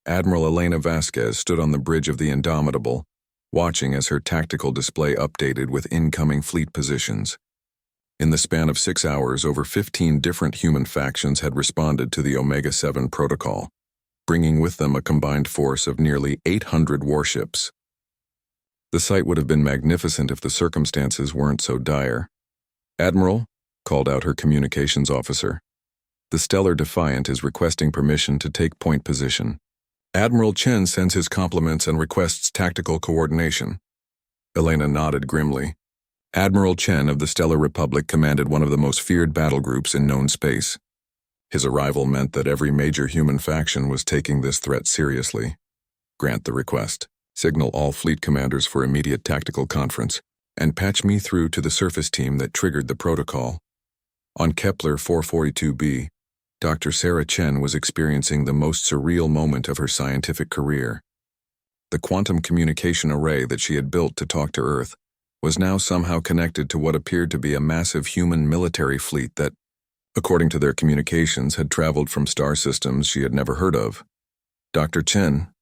Admiral Elena Vasquez stood on the bridge of the Indomitable, watching as her tactical display updated with incoming fleet positions. In the span of 6 hours, over 15 different human factions had responded to the Omega-7 protocol, bringing with them a combined force of nearly 800 warships. The sight would have been magnificent if the circumstances weren't so dire. "Admiral," called out her communications officer, "the Stellar Defiant is requesting permission to take point position." "Admiral Chen sends his compliments and requests tactical coordination." Elena nodded grimly. Admiral Chen of the Stellar Republic commanded one of the most feared battle groups in known space. His arrival meant that every major human faction was taking this threat seriously. "Grant the request. Signal all fleet commanders for immediate tactical conference, and patch me through to the surface team that triggered the protocol." On Kepler 442b, Dr. Sarah Chen was experiencing the most surreal moment of her scientific career. The quantum communication array that she had built to talk to Earth was now somehow connected to what appeared to be a massive human military fleet that, according to their communications, had traveled from star systems she had never heard of. "Dr. Chen,"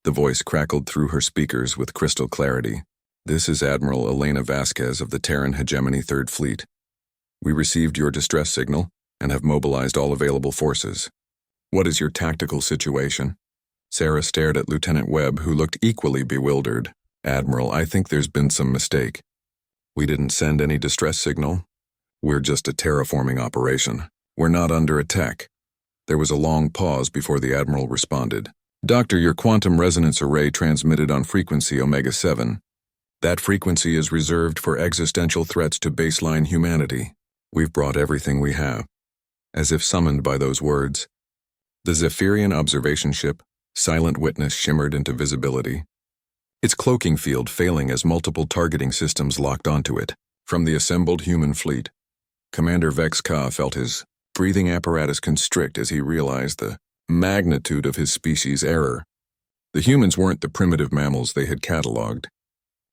the voice crackled through her speakers with crystal clarity, "this is Admiral Elena Vasquez of the Terran Hegemony Third Fleet. We received your distress signal and have mobilized all available forces. What is your tactical situation?" Sarah stared at Lieutenant Webb, who looked equally bewildered. "Admiral, I think there's been some mistake. We didn't send any distress signal. We're just a terraforming operation. We're not under attack." There was a long pause before the Admiral responded. "Doctor, your quantum resonance array transmitted on frequency Omega-7. That frequency is reserved for existential threats to baseline humanity. We've brought everything we have." As if summoned by those words, the Zephyrian observation ship, Silent Witness, shimmered into visibility, its cloaking field failing as multiple targeting systems locked onto it. From the assembled human fleet, Commander Vex Ka felt his breathing apparatus constrict as he realized the magnitude of his species' error. The humans weren't the primitive mammals they had catalogued.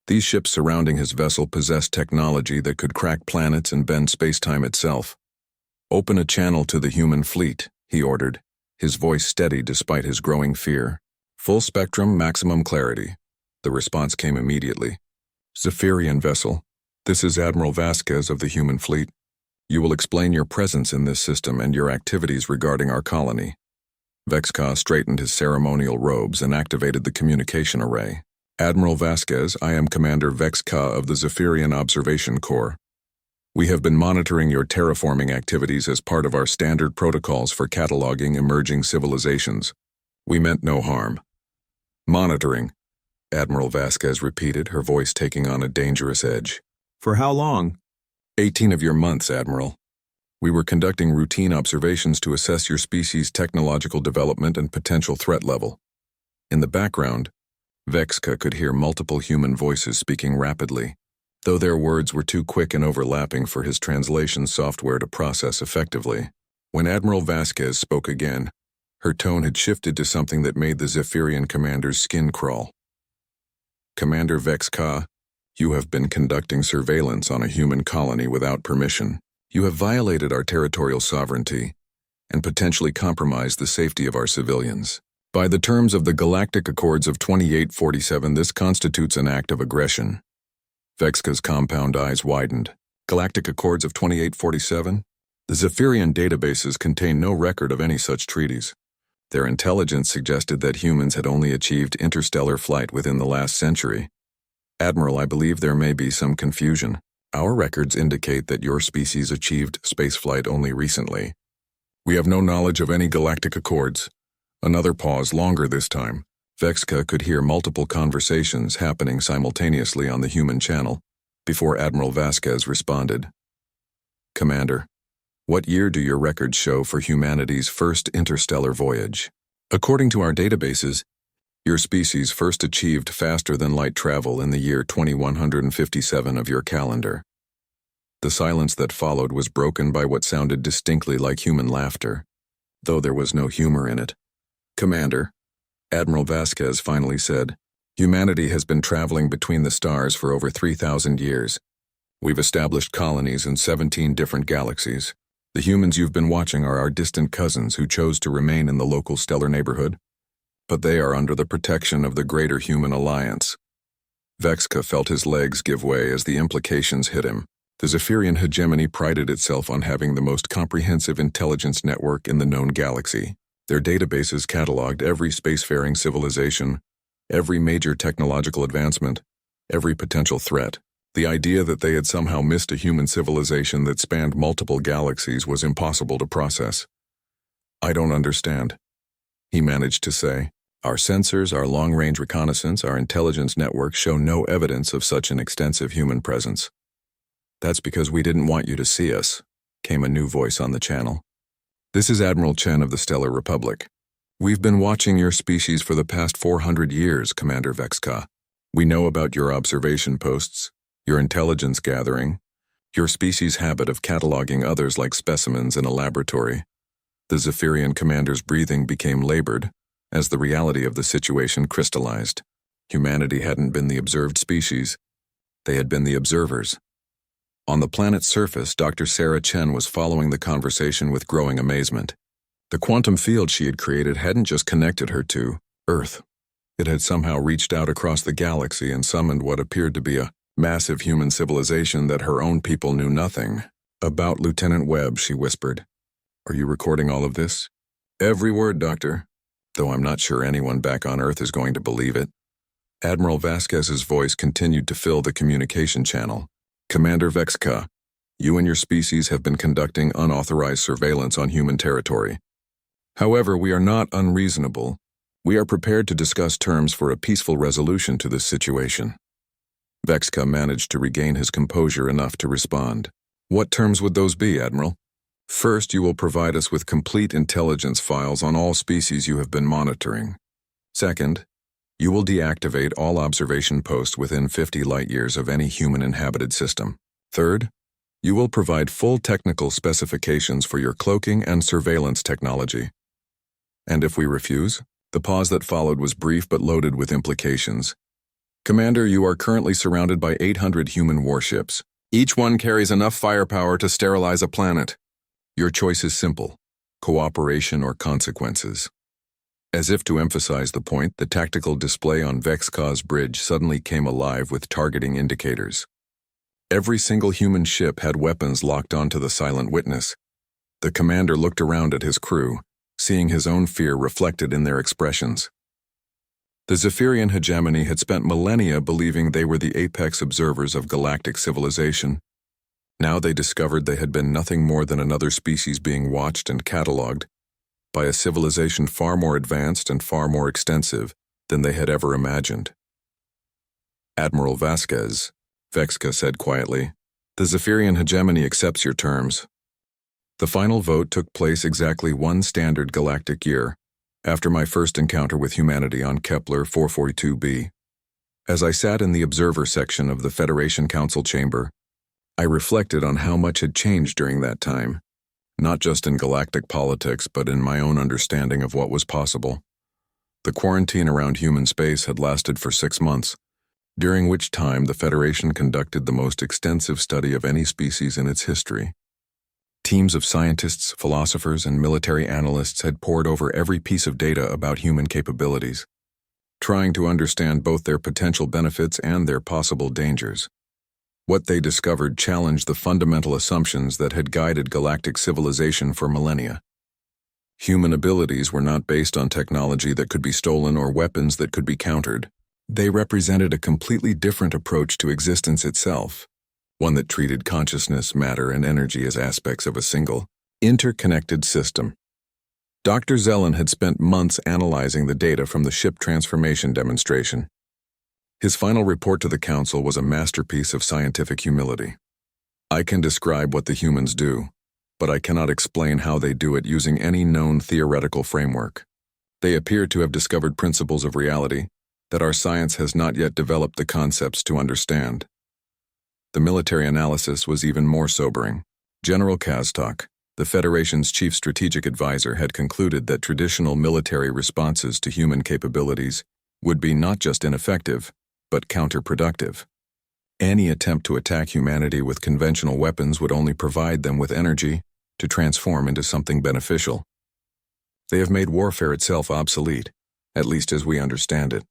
These ships surrounding his vessel possessed technology that could crack planets and bend space-time itself. "Open a channel to the human fleet," he ordered, his voice steady despite his growing fear. "Full spectrum, maximum clarity." The response came immediately. "Zephyrian vessel, this is Admiral Vasquez of the human fleet. You will explain your presence in this system and your activities regarding our colony." Vex Ka straightened his ceremonial robes and activated the communication array. "Admiral Vasquez, I am Commander Vex Ka of the Zephyrian Observation Corps. We have been monitoring your terraforming activities as part of our standard protocols for cataloging emerging civilizations. We meant no harm." "Monitoring," Admiral Vasquez repeated, her voice taking on a dangerous edge. "For how long?" 18 of your months, Admiral. We were conducting routine observations to assess your species' technological development and potential threat level." In the background, Vex Ka could hear multiple human voices speaking rapidly, though their words were too quick and overlapping for his translation software to process effectively. When Admiral Vasquez spoke again, her tone had shifted to something that made the Zephyrian commander's skin crawl. "Commander Vex Ka, you have been conducting surveillance on a human colony without permission. You have violated our territorial sovereignty and potentially compromised the safety of our civilians. By the terms of the Galactic Accords of 2847, this constitutes an act of aggression." Vex Ka's compound eyes widened. "Galactic Accords of 2847? The Zephyrian databases contain no record of any such treaties. Their intelligence suggested that humans had only achieved interstellar flight within the last century. Admiral, I believe there may be some confusion. Our records indicate that your species achieved spaceflight only recently. We have no knowledge of any galactic accords." Another pause, longer this time. Vex Ka could hear multiple conversations happening simultaneously on the human channel before Admiral Vasquez responded. "Commander, what year do your records show for humanity's first interstellar voyage?" "According to our databases, your species first achieved faster-than-light travel in the year 2157 of your calendar." The silence that followed was broken by what sounded distinctly like human laughter, though there was no humor in it. "Commander," Admiral Vasquez finally said, "humanity has been traveling between the stars for over 3,000 years. We've established colonies in 17 different galaxies. The humans you've been watching are our distant cousins who chose to remain in the local stellar neighborhood. but they are under the protection of the greater human alliance. Vexka felt his legs give way as the implications hit him. The Zephyrian hegemony prided itself on having the most comprehensive intelligence network in the known galaxy. Their databases cataloged every spacefaring civilization, every major technological advancement, every potential threat. The idea that they had somehow missed a human civilization that spanned multiple galaxies was impossible to process. "I don't understand," he managed to say. "Our sensors, our long-range reconnaissance, our intelligence network show no evidence of such an extensive human presence." "That's because we didn't want you to see us," came a new voice on the channel. "This is Admiral Chen of the Stellar Republic. We've been watching your species for the past 400 years, Commander Vexka. We know about your observation posts, your intelligence gathering, your species' habit of cataloging others like specimens in a laboratory." The Zephyrian commander's breathing became labored as the reality of the situation crystallized. Humanity hadn't been the observed species. They had been the observers. On the planet's surface, Dr. Sarah Chen was following the conversation with growing amazement. The quantum field she had created hadn't just connected her to Earth. It had somehow reached out across the galaxy and summoned what appeared to be a massive human civilization that her own people knew nothing about. "Lieutenant Webb," she whispered. "Are you recording all of this?" "Every word, Doctor. Though I'm not sure anyone back on Earth is going to believe it." Admiral Vasquez's voice continued to fill the communication channel. "Commander Vexka, you and your species have been conducting unauthorized surveillance on human territory. However, we are not unreasonable. We are prepared to discuss terms for a peaceful resolution to this situation." Vexka managed to regain his composure enough to respond. "What terms would those be, Admiral?" "First, you will provide us with complete intelligence files on all species you have been monitoring. Second, you will deactivate all observation posts within 50 light-years of any human-inhabited system. Third, you will provide full technical specifications for your cloaking and surveillance technology. And if we refuse?" The pause that followed was brief but loaded with implications. "Commander, you are currently surrounded by 800 human warships. Each one carries enough firepower to sterilize a planet. Your choice is simple: cooperation or consequences." As if to emphasize the point, the tactical display on Vexka's bridge suddenly came alive with targeting indicators. Every single human ship had weapons locked onto the silent witness. The commander looked around at his crew, seeing his own fear reflected in their expressions. The Zephyrian hegemony had spent millennia believing they were the apex observers of galactic civilization. Now they discovered they had been nothing more than another species being watched and catalogued by a civilization far more advanced and far more extensive than they had ever imagined. "Admiral Vasquez," Vexka said quietly, "the Zephyrian hegemony accepts your terms." The final vote took place exactly one standard galactic year after my first encounter with humanity on Kepler 442b. As I sat in the observer section of the Federation Council chamber, I reflected on how much had changed during that time, not just in galactic politics but in my own understanding of what was possible. The quarantine around human space had lasted for 6 months, during which time the Federation conducted the most extensive study of any species in its history. Teams of scientists, philosophers, and military analysts had pored over every piece of data about human capabilities, trying to understand both their potential benefits and their possible dangers. What they discovered challenged the fundamental assumptions that had guided galactic civilization for millennia. Human abilities were not based on technology that could be stolen or weapons that could be countered. They represented a completely different approach to existence itself, one that treated consciousness, matter, and energy as aspects of a single, interconnected system. Dr. Zelen had spent months analyzing the data from the ship transformation demonstration. His final report to the Council was a masterpiece of scientific humility. "I can describe what the humans do, but I cannot explain how they do it using any known theoretical framework. They appear to have discovered principles of reality that our science has not yet developed the concepts to understand." The military analysis was even more sobering. General Kaztok, the Federation's chief strategic advisor, had concluded that traditional military responses to human capabilities would be not just ineffective, but counterproductive. Any attempt to attack humanity with conventional weapons would only provide them with energy to transform into something beneficial. They have made warfare itself obsolete. at least as we understand it.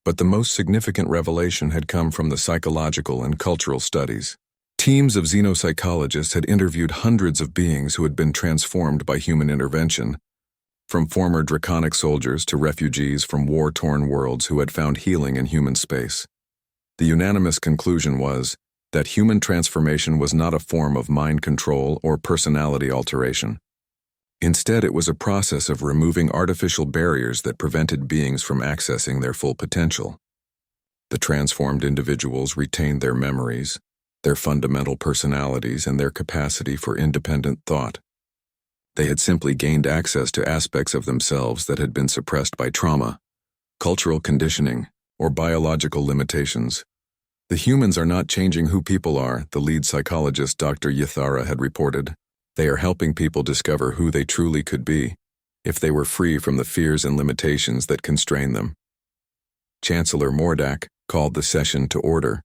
But the most significant revelation had come from the psychological and cultural studies. Teams of xenopsychologists had interviewed hundreds of beings who had been transformed by human intervention, from former draconic soldiers to refugees from war-torn worlds who had found healing in human space. The unanimous conclusion was that human transformation was not a form of mind control or personality alteration. Instead, it was a process of removing artificial barriers that prevented beings from accessing their full potential. The transformed individuals retained their memories, their fundamental personalities, and their capacity for independent thought. They had simply gained access to aspects of themselves that had been suppressed by trauma, cultural conditioning, or biological limitations. The humans are not changing who people are, the lead psychologist Dr. Yathara had reported. They are helping people discover who they truly could be, if they were free from the fears and limitations that constrain them. Chancellor Mordak called the session to order,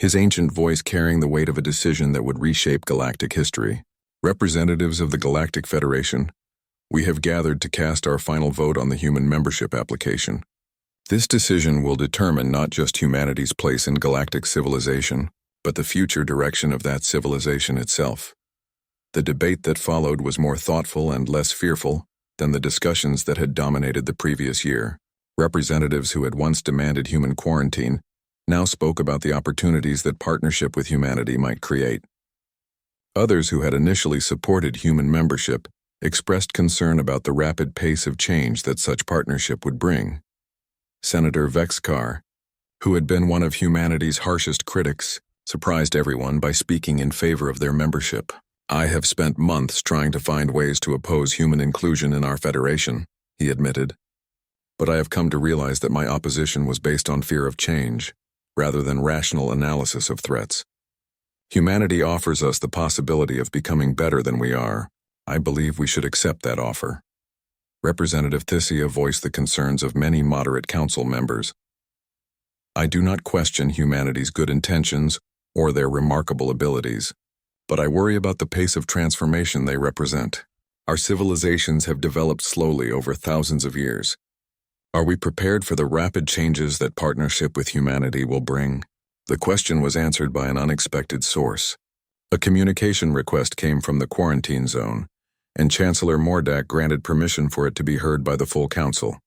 his ancient voice carrying the weight of a decision that would reshape galactic history. Representatives of the Galactic Federation, we have gathered to cast our final vote on the human membership application. This decision will determine not just humanity's place in galactic civilization, but the future direction of that civilization itself. The debate that followed was more thoughtful and less fearful than the discussions that had dominated the previous year. Representatives who had once demanded human quarantine now spoke about the opportunities that partnership with humanity might create. Others who had initially supported human membership expressed concern about the rapid pace of change that such partnership would bring. Senator Vexkar, who had been one of humanity's harshest critics, surprised everyone by speaking in favor of their membership. I have spent months trying to find ways to oppose human inclusion in our federation, he admitted. But I have come to realize that my opposition was based on fear of change, rather than rational analysis of threats. Humanity offers us the possibility of becoming better than we are. I believe we should accept that offer. Representative Thisia voiced the concerns of many moderate council members. I do not question humanity's good intentions or their remarkable abilities, but I worry about the pace of transformation they represent. Our civilizations have developed slowly over thousands of years. Are we prepared for the rapid changes that partnership with humanity will bring? The question was answered by an unexpected source. A communication request came from the quarantine zone, and Chancellor Mordak granted permission for it to be heard by the full council.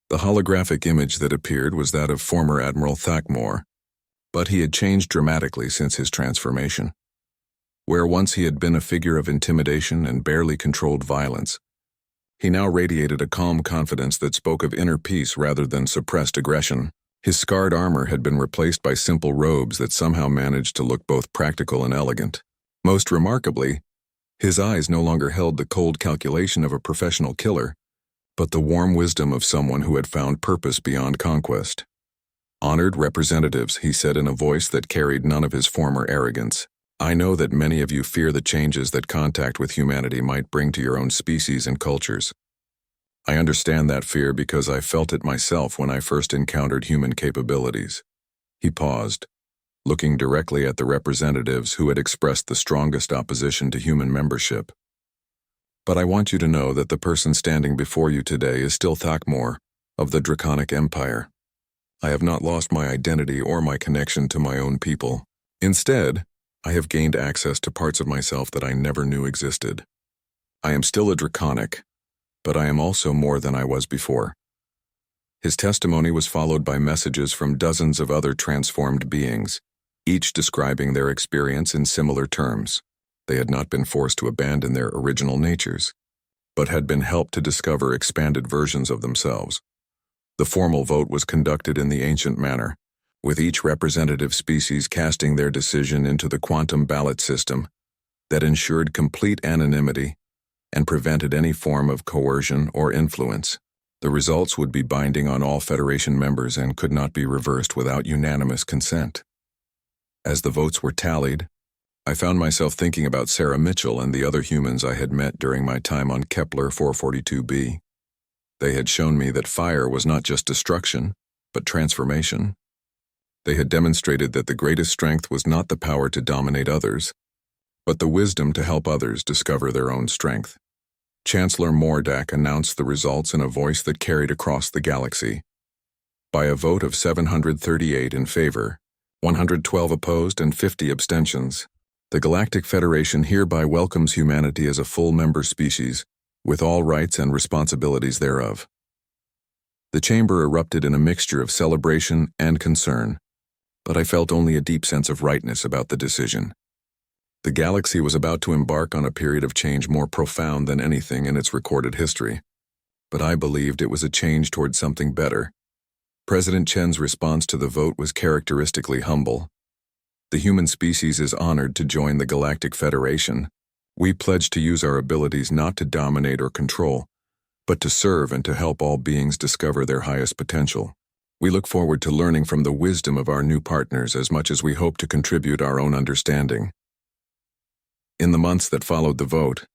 The holographic image that appeared was that of former Admiral Thakmor, but he had changed dramatically since his transformation. Where once he had been a figure of intimidation and barely controlled violence, he now radiated a calm confidence that spoke of inner peace rather than suppressed aggression. His scarred armor had been replaced by simple robes that somehow managed to look both practical and elegant. Most remarkably, his eyes no longer held the cold calculation of a professional killer, but the warm wisdom of someone who had found purpose beyond conquest. Honored representatives, he said in a voice that carried none of his former arrogance. I know that many of you fear the changes that contact with humanity might bring to your own species and cultures. I understand that fear because I felt it myself when I first encountered human capabilities. He paused, looking directly at the representatives who had expressed the strongest opposition to human membership. But I want you to know that the person standing before you today is still Thakmor, of the Draconic Empire. I have not lost my identity or my connection to my own people. Instead, I have gained access to parts of myself that I never knew existed. I am still a Draconic, but I am also more than I was before. His testimony was followed by messages from dozens of other transformed beings, each describing their experience in similar terms. They had not been forced to abandon their original natures, but had been helped to discover expanded versions of themselves. The formal vote was conducted in the ancient manner, with each representative species casting their decision into the quantum ballot system that ensured complete anonymity and prevented any form of coercion or influence. The results would be binding on all Federation members and could not be reversed without unanimous consent. As the votes were tallied, I found myself thinking about Sarah Mitchell and the other humans I had met during my time on Kepler 442b. They had shown me that fire was not just destruction, but transformation. They had demonstrated that the greatest strength was not the power to dominate others, but the wisdom to help others discover their own strength. Chancellor Mordak announced the results in a voice that carried across the galaxy. By a vote of 738 in favor, 112 opposed, and 50 abstentions, the Galactic Federation hereby welcomes humanity as a full member species, with all rights and responsibilities thereof. The chamber erupted in a mixture of celebration and concern, but I felt only a deep sense of rightness about the decision. The galaxy was about to embark on a period of change more profound than anything in its recorded history, but I believed it was a change toward something better. President Chen's response to the vote was characteristically humble. The human species is honored to join the Galactic Federation. We pledge to use our abilities not to dominate or control, but to serve and to help all beings discover their highest potential. We look forward to learning from the wisdom of our new partners as much as we hope to contribute our own understanding. In the months that followed the vote,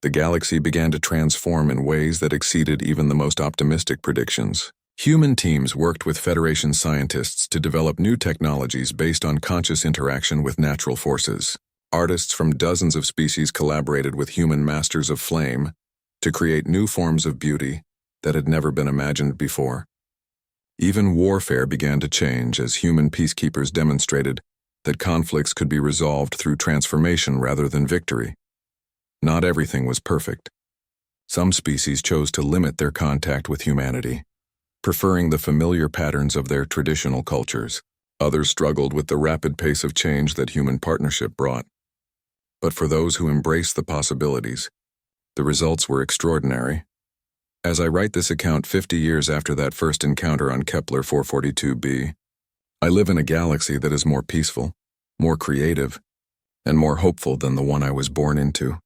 the galaxy began to transform in ways that exceeded even the most optimistic predictions. Human teams worked with Federation scientists to develop new technologies based on conscious interaction with natural forces. Artists from dozens of species collaborated with human masters of flame to create new forms of beauty that had never been imagined before. Even warfare began to change as human peacekeepers demonstrated that conflicts could be resolved through transformation rather than victory. Not everything was perfect. Some species chose to limit their contact with humanity, preferring the familiar patterns of their traditional cultures. Others struggled with the rapid pace of change that human partnership brought. But for those who embraced the possibilities, the results were extraordinary. As I write this account 50 years after that first encounter on Kepler 442b, I live in a galaxy that is more peaceful, more creative, and more hopeful than the one I was born into.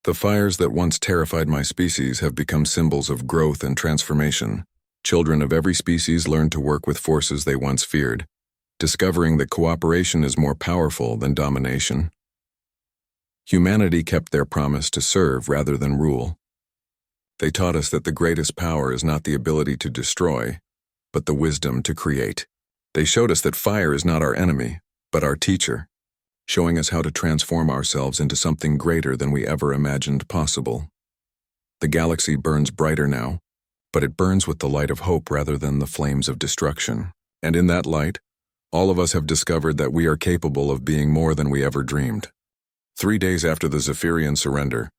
The fires that once terrified my species have become symbols of growth and transformation. Children of every species learn to work with forces they once feared, discovering that cooperation is more powerful than domination. Humanity kept their promise to serve rather than rule. They taught us that the greatest power is not the ability to destroy, but the wisdom to create. They showed us that fire is not our enemy, but our teacher, showing us how to transform ourselves into something greater than we ever imagined possible. The galaxy burns brighter now, but it burns with the light of hope rather than the flames of destruction. And in that light, all of us have discovered that we are capable of being more than we ever dreamed. 3 days after the Zephyrian surrender,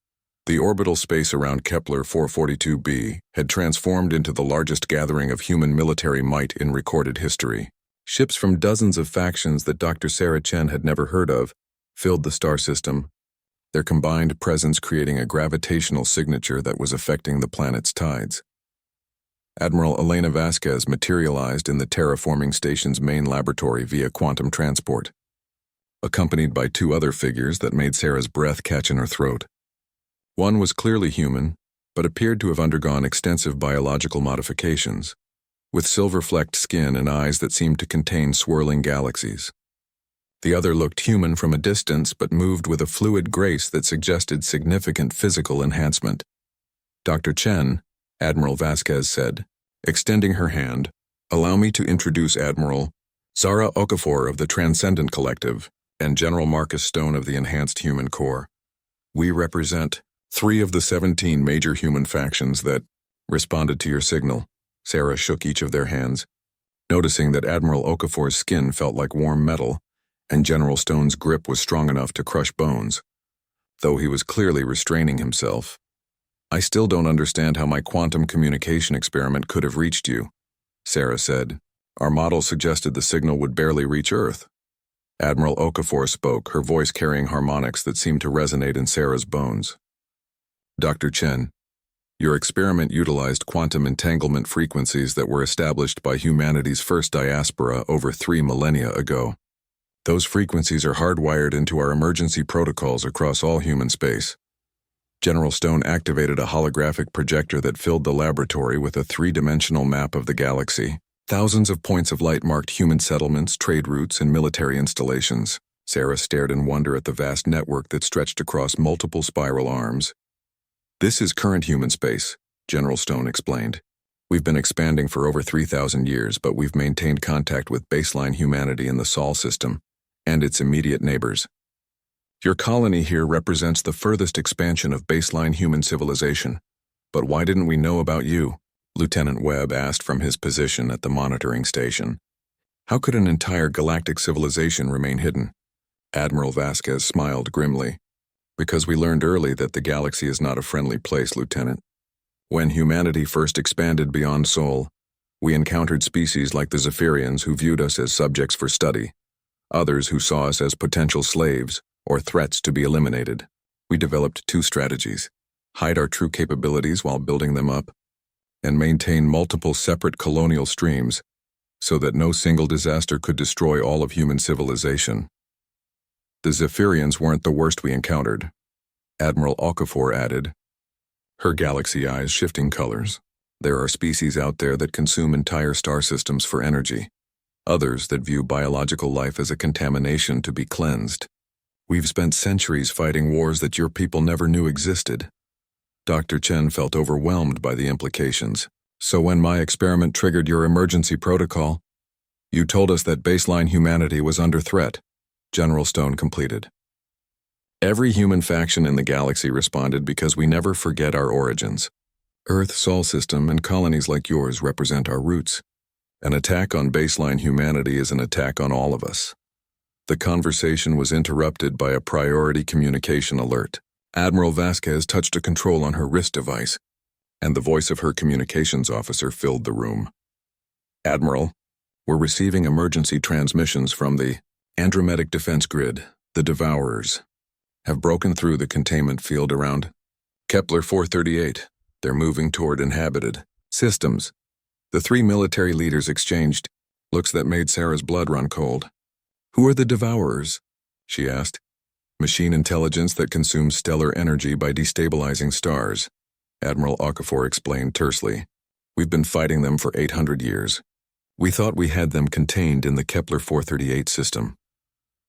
the orbital space around Kepler 442b had transformed into the largest gathering of human military might in recorded history. Ships from dozens of factions that Dr. Sarah Chen had never heard of filled the star system, their combined presence creating a gravitational signature that was affecting the planet's tides. Admiral Elena Vasquez materialized in the terraforming station's main laboratory via quantum transport, accompanied by 2 other figures that made Sarah's breath catch in her throat. One was clearly human, but appeared to have undergone extensive biological modifications, with silver-flecked skin and eyes that seemed to contain swirling galaxies. The other looked human from a distance but moved with a fluid grace that suggested significant physical enhancement. "Dr. Chen," Admiral Vasquez said, extending her hand, "allow me to introduce Admiral Zara Okafor of the Transcendent Collective and General Marcus Stone of the Enhanced Human Corps. We represent 3 of the 17 major human factions that responded to your signal." Sarah shook each of their hands, noticing that Admiral Okafor's skin felt like warm metal, and General Stone's grip was strong enough to crush bones, though he was clearly restraining himself. "I still don't understand how my quantum communication experiment could have reached you," Sarah said. "Our model suggested the signal would barely reach Earth." Admiral Okafor spoke, her voice carrying harmonics that seemed to resonate in Sarah's bones. "Dr. Chen, your experiment utilized quantum entanglement frequencies that were established by humanity's first diaspora over 3 millennia ago. Those frequencies are hardwired into our emergency protocols across all human space." General Stone activated a holographic projector that filled the laboratory with a 3-dimensional map of the galaxy. Thousands of points of light marked human settlements, trade routes, and military installations. Sarah stared in wonder at the vast network that stretched across multiple spiral arms. "This is current human space," General Stone explained. "We've been expanding for over 3,000 years, but we've maintained contact with baseline humanity in the Sol system and its immediate neighbors. Your colony here represents the furthest expansion of baseline human civilization. But why didn't we know about you? Lieutenant Webb asked from his position at the monitoring station. How could an entire galactic civilization remain hidden? Admiral Vasquez smiled grimly. Because we learned early that the galaxy is not a friendly place, Lieutenant. When humanity first expanded beyond Sol, we encountered species like the Zephyrians who viewed us as subjects for study, others who saw us as potential slaves or threats to be eliminated. We developed two strategies: hide our true capabilities while building them up, and maintain multiple separate colonial streams so that no single disaster could destroy all of human civilization. The Zephyrians weren't the worst we encountered, Admiral Okafor added, her galaxy eyes shifting colors. There are species out there that consume entire star systems for energy, others that view biological life as a contamination to be cleansed. We've spent centuries fighting wars that your people never knew existed. Dr. Chen felt overwhelmed by the implications. So when my experiment triggered your emergency protocol, you told us that baseline humanity was under threat, General Stone completed. Every human faction in the galaxy responded because we never forget our origins. Earth, Sol system, and colonies like yours represent our roots. An attack on baseline humanity is an attack on all of us. The conversation was interrupted by a priority communication alert. Admiral Vasquez touched a control on her wrist device, and the voice of her communications officer filled the room. Admiral, we're receiving emergency transmissions from the Andrometic defense grid. The Devourers have broken through the containment field around Kepler 438. They're moving toward inhabited systems. The three military leaders exchanged looks that made Sarah's blood run cold. Who are the Devourers? She asked. Machine intelligence that consumes stellar energy by destabilizing stars, Admiral Okafor explained tersely. We've been fighting them for 800 years. We thought we had them contained in the Kepler 438 system.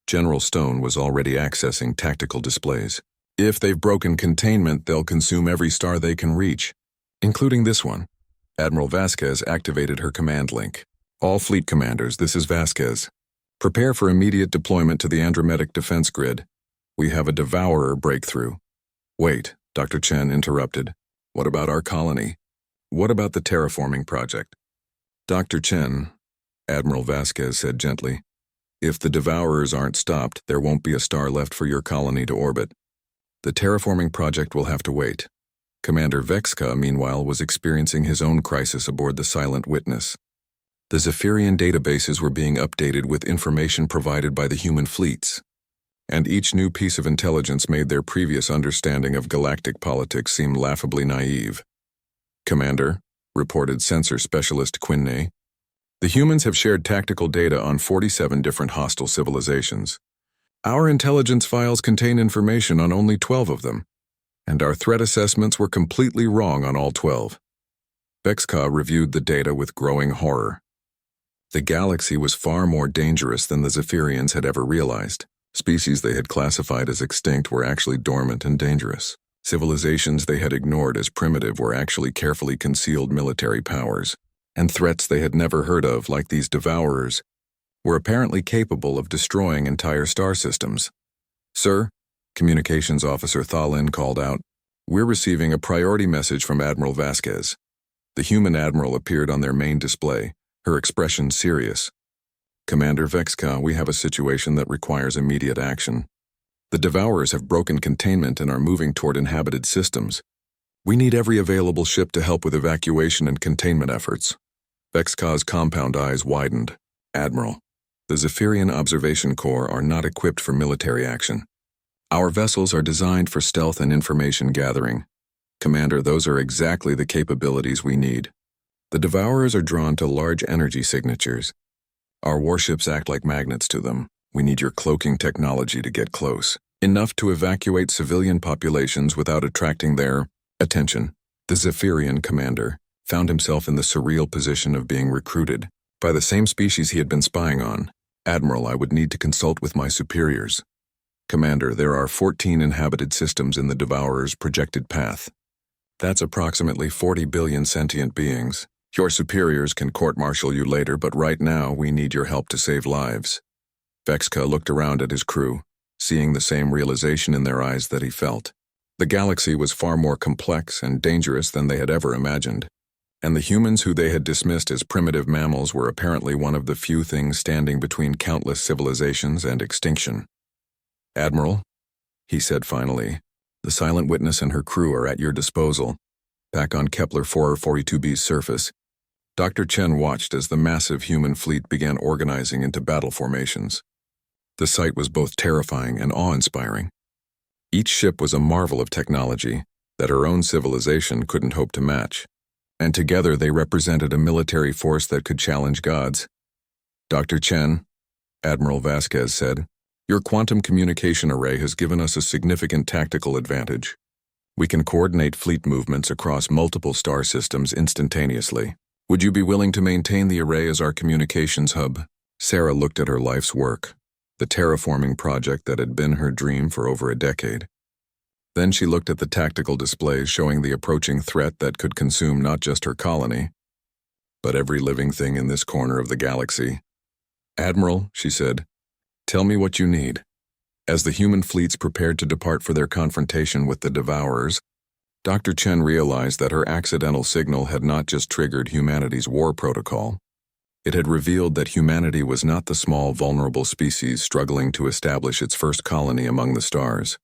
General Stone was already accessing tactical displays. If they've broken containment, they'll consume every star they can reach, including this one. Admiral Vasquez activated her command link. All fleet commanders, this is Vasquez. Prepare for immediate deployment to the Andrometic defense grid. We have a Devourer breakthrough. Wait, Dr. Chen interrupted. What about our colony? What about the terraforming project? Dr. Chen, Admiral Vasquez said gently, if the Devourers aren't stopped, there won't be a star left for your colony to orbit. The terraforming project will have to wait. Commander Vexka, meanwhile, was experiencing his own crisis aboard the Silent Witness. The Zephyrian databases were being updated with information provided by the human fleets, and each new piece of intelligence made their previous understanding of galactic politics seem laughably naive. Commander, reported sensor specialist Quinney, the humans have shared tactical data on 47 different hostile civilizations. Our intelligence files contain information on only 12 of them, and our threat assessments were completely wrong on all 12. Vexka reviewed the data with growing horror. The galaxy was far more dangerous than the Zephyrians had ever realized. Species they had classified as extinct were actually dormant and dangerous. Civilizations they had ignored as primitive were actually carefully concealed military powers. And threats they had never heard of, like these Devourers, were apparently capable of destroying entire star systems. Sir, Communications Officer Thalin called out, we're receiving a priority message from Admiral Vasquez. The human admiral appeared on their main display, her expression serious. Commander Vexka, we have a situation that requires immediate action. The Devourers have broken containment and are moving toward inhabited systems. We need every available ship to help with evacuation and containment efforts. Vexka's compound eyes widened. Admiral, the Zephyrian Observation Corps are not equipped for military action. Our vessels are designed for stealth and information gathering. Commander, those are exactly the capabilities we need. The Devourers are drawn to large energy signatures. Our warships act like magnets to them. We need your cloaking technology to get close, enough to evacuate civilian populations without attracting their attention. The Zephyrian commander found himself in the surreal position of being recruited by the same species he had been spying on. Admiral, I would need to consult with my superiors. Commander, there are 14 inhabited systems in the Devourer's projected path. That's approximately 40 billion sentient beings. Your superiors can court-martial you later, but right now we need your help to save lives. Vexka looked around at his crew. seeing the same realization in their eyes that he felt. The galaxy was far more complex and dangerous than they had ever imagined, and the humans who they had dismissed as primitive mammals were apparently one of the few things standing between countless civilizations and extinction. "Admiral," he said finally, "the Silent Witness and her crew are at your disposal, back on Kepler 442b's surface." Dr. Chen watched as the massive human fleet began organizing into battle formations. The sight was both terrifying and awe-inspiring. Each ship was a marvel of technology that her own civilization couldn't hope to match, and together they represented a military force that could challenge gods. "Dr. Chen," Admiral Vasquez said, "your quantum communication array has given us a significant tactical advantage. We can coordinate fleet movements across multiple star systems instantaneously. Would you be willing to maintain the array as our communications hub?" Sarah looked at her life's work, the terraforming project that had been her dream for over a decade. Then she looked at the tactical displays showing the approaching threat that could consume not just her colony, but every living thing in this corner of the galaxy. "Admiral," she said, "tell me what you need." As the human fleets prepared to depart for their confrontation with the Devourers, Dr. Chen realized that her accidental signal had not just triggered humanity's war protocol. It had revealed that humanity was not the small, vulnerable species struggling to establish its first colony among the stars.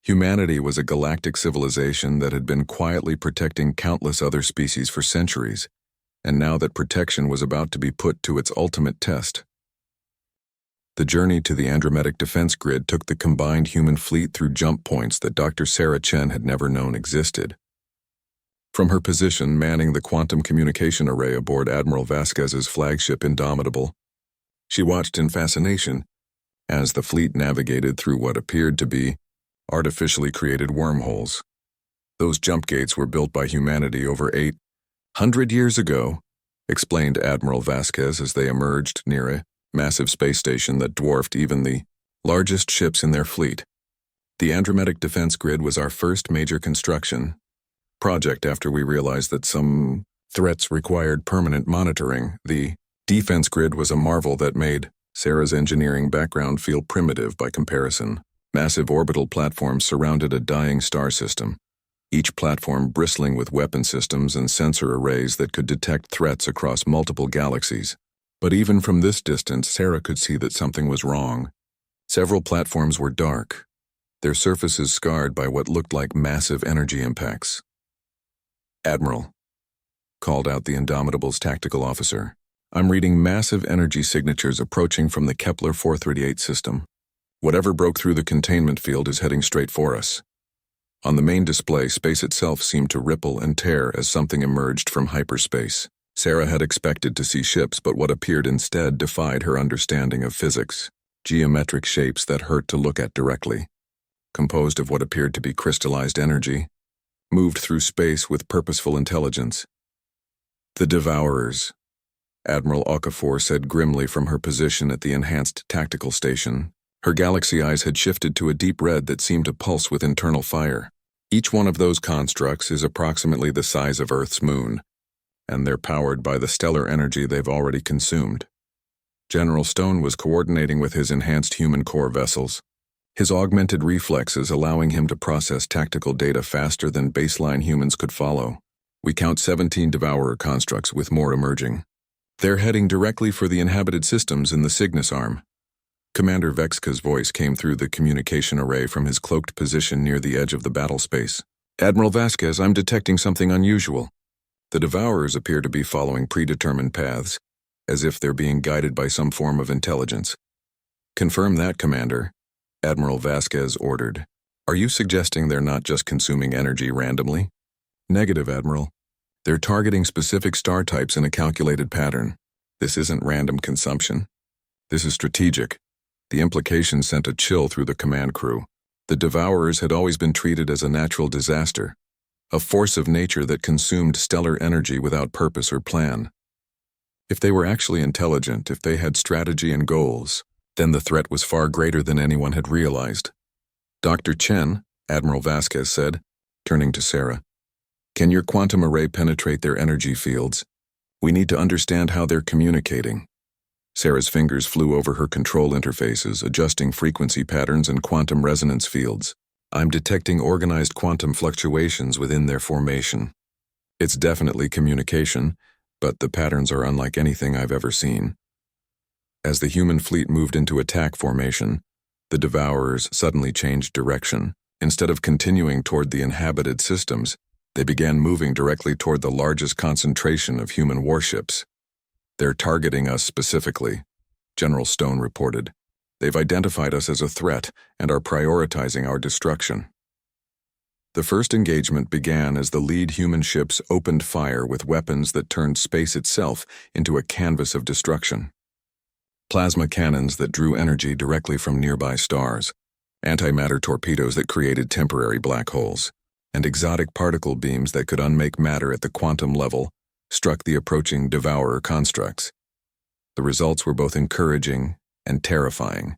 Humanity was a galactic civilization that had been quietly protecting countless other species for centuries, and now that protection was about to be put to its ultimate test. The journey to the Andrometic defense grid took the combined human fleet through jump points that Dr. Sarah Chen had never known existed. From her position manning the quantum communication array aboard Admiral Vasquez's flagship Indomitable, she watched in fascination as the fleet navigated through what appeared to be artificially created wormholes. "Those jump gates were built by humanity over 800 years ago," explained Admiral Vasquez as they emerged near a massive space station that dwarfed even the largest ships in their fleet. "The Andrometic defense grid was our first major construction project after we realized that some threats required permanent monitoring. The defense grid was a marvel that made Sarah's engineering background feel primitive by comparison. Massive orbital platforms surrounded a dying star system, each platform bristling with weapon systems and sensor arrays that could detect threats across multiple galaxies. But even from this distance, Sarah could see that something was wrong. Several platforms were dark, their surfaces scarred by what looked like massive energy impacts. "Admiral," called out the Indomitable's tactical officer, "I'm reading massive energy signatures approaching from the Kepler 438 system. Whatever broke through the containment field is heading straight for us." On the main display, space itself seemed to ripple and tear as something emerged from hyperspace. Sarah had expected to see ships, but what appeared instead defied her understanding of physics. Geometric shapes that hurt to look at directly, composed of what appeared to be crystallized energy, moved through space with purposeful intelligence. "The Devourers," Admiral Okafor said grimly from her position at the enhanced tactical station. Her galaxy eyes had shifted to a deep red that seemed to pulse with internal fire. "Each one of those constructs is approximately the size of Earth's moon, and they're powered by the stellar energy they've already consumed." General Stone was coordinating with his enhanced human core vessels, his augmented reflexes allowing him to process tactical data faster than baseline humans could follow. "We count 17 Devourer constructs with more emerging. They're heading directly for the inhabited systems in the Cygnus arm." Commander Vexka's voice came through the communication array from his cloaked position near the edge of the battle space. "Admiral Vasquez, I'm detecting something unusual. The Devourers appear to be following predetermined paths, as if they're being guided by some form of intelligence." "Confirm that, Commander," Admiral Vasquez ordered. "Are you suggesting they're not just consuming energy randomly?" "Negative, Admiral. They're targeting specific star types in a calculated pattern. This isn't random consumption. This is strategic." The implication sent a chill through the command crew. The Devourers had always been treated as a natural disaster, a force of nature that consumed stellar energy without purpose or plan. If they were actually intelligent, if they had strategy and goals, then the threat was far greater than anyone had realized. "Dr. Chen," Admiral Vasquez said, turning to Sarah, "can your quantum array penetrate their energy fields? We need to understand how they're communicating." Sarah's fingers flew over her control interfaces, adjusting frequency patterns and quantum resonance fields. I'm detecting organized quantum fluctuations within their formation. It's definitely communication, but the patterns are unlike anything I've ever seen. As the human fleet moved into attack formation, the Devourers suddenly changed direction. Instead of continuing toward the inhabited systems, they began moving directly toward the largest concentration of human warships. They're targeting us specifically, General Stone reported. They've identified us as a threat and are prioritizing our destruction. The first engagement began as the lead human ships opened fire with weapons that turned space itself into a canvas of destruction. Plasma cannons that drew energy directly from nearby stars, antimatter torpedoes that created temporary black holes, and exotic particle beams that could unmake matter at the quantum level struck the approaching Devourer constructs. The results were both encouraging and terrifying.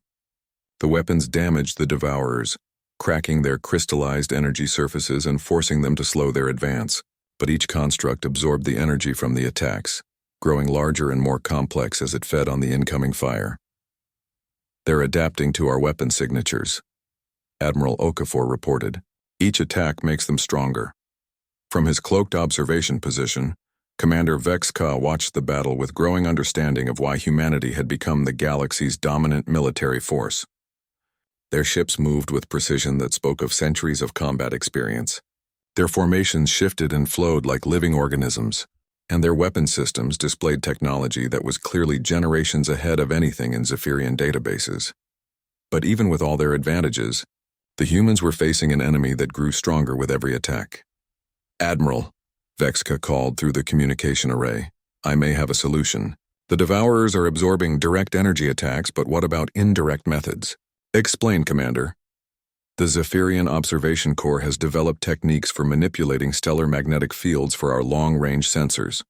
The weapons damaged the Devourers, cracking their crystallized energy surfaces and forcing them to slow their advance, but each construct absorbed the energy from the attacks, growing larger and more complex as it fed on the incoming fire. They're adapting to our weapon signatures, Admiral Okafor reported. Each attack makes them stronger. From his cloaked observation position, Commander Vex-Ka watched the battle with growing understanding of why humanity had become the galaxy's dominant military force. Their ships moved with precision that spoke of centuries of combat experience. Their formations shifted and flowed like living organisms, and their weapon systems displayed technology that was clearly generations ahead of anything in Zephyrian databases. But even with all their advantages, the humans were facing an enemy that grew stronger with every attack. Admiral, Vex-Ka called through the communication array, I may have a solution. The Devourers are absorbing direct energy attacks, but what about indirect methods? Explain, Commander. The Zephyrian Observation Corps has developed techniques for manipulating stellar magnetic fields for our long-range sensors.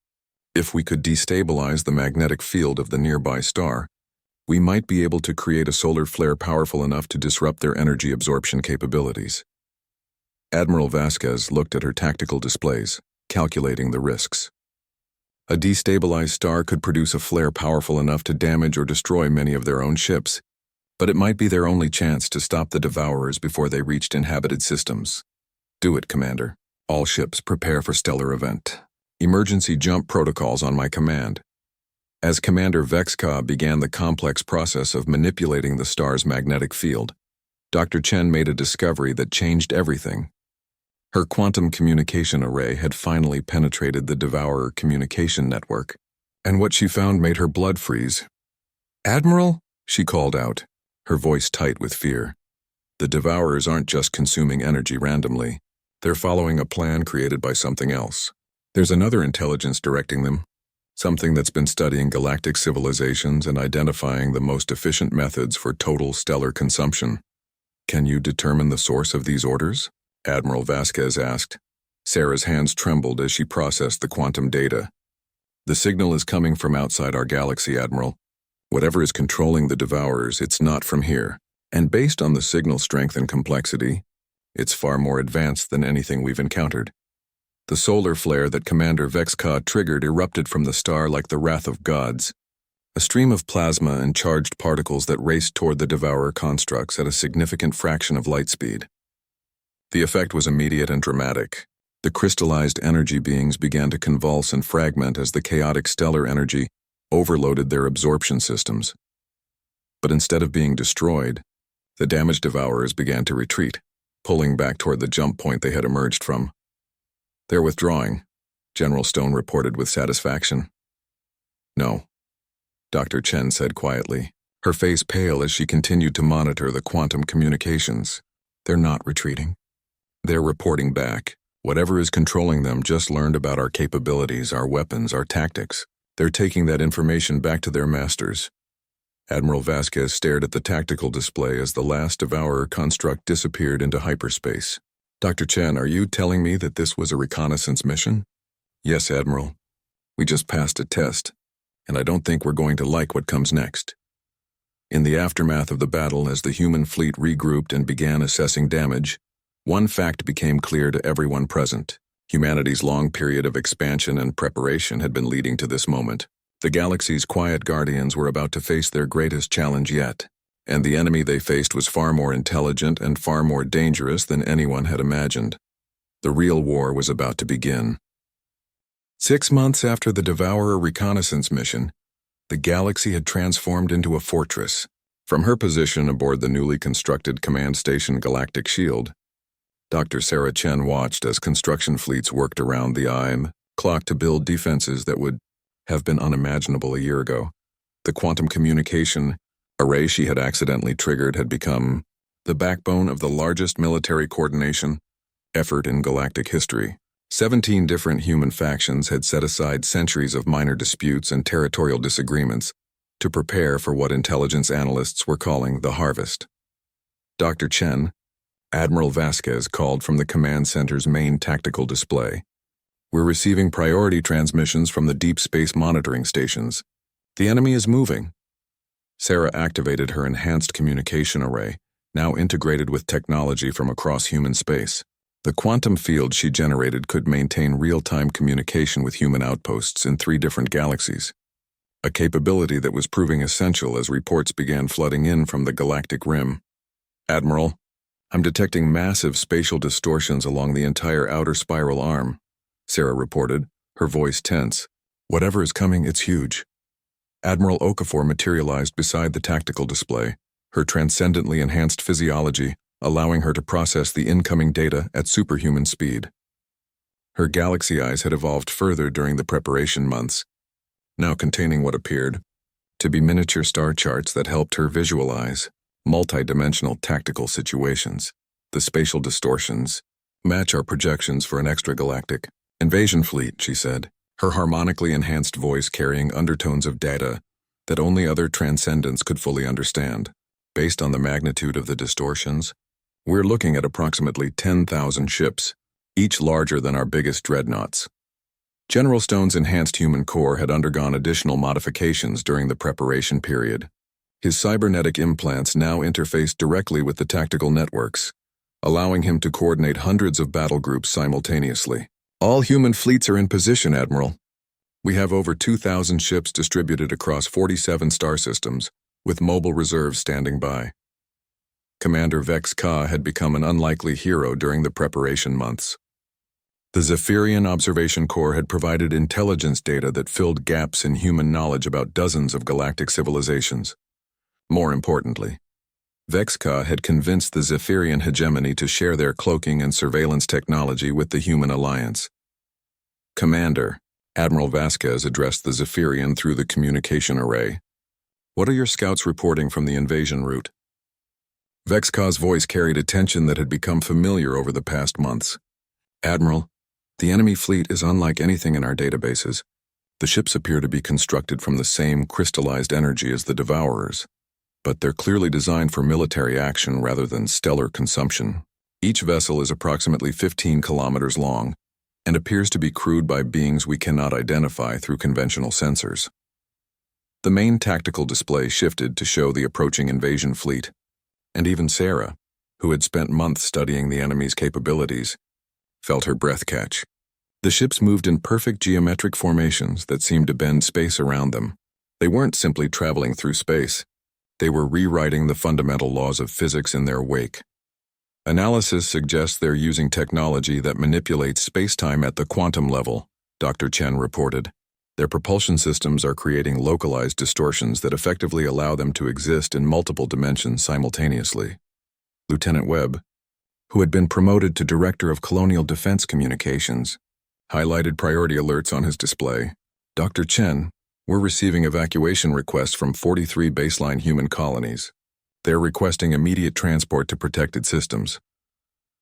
If we could destabilize the magnetic field of the nearby star, we might be able to create a solar flare powerful enough to disrupt their energy absorption capabilities. Admiral Vasquez looked at her tactical displays, calculating the risks. A destabilized star could produce a flare powerful enough to damage or destroy many of their own ships, but it might be their only chance to stop the Devourers before they reached inhabited systems. Do it, Commander. All ships prepare for stellar event. Emergency jump protocols on my command. As Commander Vex-Ka began the complex process of manipulating the star's magnetic field, Dr. Chen made a discovery that changed everything. Her quantum communication array had finally penetrated the Devourer communication network, and what she found made her blood freeze. Admiral, she called out, her voice tight with fear. The Devourers aren't just consuming energy randomly. They're following a plan created by something else. There's another intelligence directing them, something that's been studying galactic civilizations and identifying the most efficient methods for total stellar consumption. Can you determine the source of these orders? Admiral Vasquez asked. Sarah's hands trembled as she processed the quantum data. The signal is coming from outside our galaxy, Admiral. Whatever is controlling the Devourers, it's not from here. And based on the signal strength and complexity, it's far more advanced than anything we've encountered. The solar flare that Commander Vex-Ka triggered erupted from the star like the wrath of gods, a stream of plasma and charged particles that raced toward the Devourer constructs at a significant fraction of light speed. The effect was immediate and dramatic. The crystallized energy beings began to convulse and fragment as the chaotic stellar energy overloaded their absorption systems. But instead of being destroyed, the damaged Devourers began to retreat, pulling back toward the jump point they had emerged from. They're withdrawing, General Stone reported with satisfaction. No, Dr. Chen said quietly, her face pale as she continued to monitor the quantum communications. They're not retreating. They're reporting back. Whatever is controlling them just learned about our capabilities, our weapons, our tactics. They're taking that information back to their masters. Admiral Vasquez stared at the tactical display as the last Devourer construct disappeared into hyperspace. Dr. Chen, are you telling me that this was a reconnaissance mission? Yes, Admiral. We just passed a test, and I don't think we're going to like what comes next. In the aftermath of the battle, as the human fleet regrouped and began assessing damage, one fact became clear to everyone present. Humanity's long period of expansion and preparation had been leading to this moment. The galaxy's quiet guardians were about to face their greatest challenge yet, and the enemy they faced was far more intelligent and far more dangerous than anyone had imagined. The real war was about to begin. 6 months after the Devourer reconnaissance mission, the galaxy had transformed into a fortress. From her position aboard the newly constructed command station Galactic Shield, Dr. Sarah Chen watched as construction fleets worked around the clock to build defenses that would have been unimaginable a year ago. The quantum communication array she had accidentally triggered had become the backbone of the largest military coordination effort in galactic history. 17 different human factions had set aside centuries of minor disputes and territorial disagreements to prepare for what intelligence analysts were calling the harvest. Dr. Chen, Admiral Vasquez called from the command center's main tactical display. "We're receiving priority transmissions from the deep space monitoring stations. The enemy is moving." Sarah activated her enhanced communication array, now integrated with technology from across human space. The quantum field she generated could maintain real-time communication with human outposts in 3 different galaxies, a capability that was proving essential as reports began flooding in from the galactic rim. "Admiral, I'm detecting massive spatial distortions along the entire outer spiral arm," Sarah reported, her voice tense. "Whatever is coming, it's huge." Admiral Okafor materialized beside the tactical display, her transcendently enhanced physiology allowing her to process the incoming data at superhuman speed. Her galaxy eyes had evolved further during the preparation months, now containing what appeared to be miniature star charts that helped her visualize multi-dimensional tactical situations. "The spatial distortions match our projections for an extragalactic invasion fleet," she said, her harmonically enhanced voice carrying undertones of data that only other transcendents could fully understand. "Based on the magnitude of the distortions, we're looking at approximately 10,000 ships, each larger than our biggest dreadnoughts." General Stone's enhanced human core had undergone additional modifications during the preparation period. His cybernetic implants now interfaced directly with the tactical networks, allowing him to coordinate hundreds of battle groups simultaneously. "All human fleets are in position, Admiral. We have over 2,000 ships distributed across 47 star systems, with mobile reserves standing by." Commander Vex Ka had become an unlikely hero during the preparation months. The Zephyrian Observation Corps had provided intelligence data that filled gaps in human knowledge about dozens of galactic civilizations. More importantly, Vex Ka had convinced the Zephyrian hegemony to share their cloaking and surveillance technology with the Human Alliance. "Commander," Admiral Vasquez addressed the Zephyrian through the communication array, "what are your scouts reporting from the invasion route?" Vex Ka's voice carried a tension that had become familiar over the past months. "Admiral, the enemy fleet is unlike anything in our databases. The ships appear to be constructed from the same crystallized energy as the Devourers, but they're clearly designed for military action rather than stellar consumption. Each vessel is approximately 15 kilometers long and appears to be crewed by beings we cannot identify through conventional sensors." The main tactical display shifted to show the approaching invasion fleet, and even Sarah, who had spent months studying the enemy's capabilities, felt her breath catch. The ships moved in perfect geometric formations that seemed to bend space around them. They weren't simply traveling through space. They were rewriting the fundamental laws of physics in their wake. "Analysis suggests they're using technology that manipulates space-time at the quantum level," Dr. Chen reported. "Their propulsion systems are creating localized distortions that effectively allow them to exist in multiple dimensions simultaneously." Lieutenant Webb, who had been promoted to Director of Colonial Defense Communications, highlighted priority alerts on his display. "Dr. Chen, we're receiving evacuation requests from 43 baseline human colonies. They're requesting immediate transport to protected systems."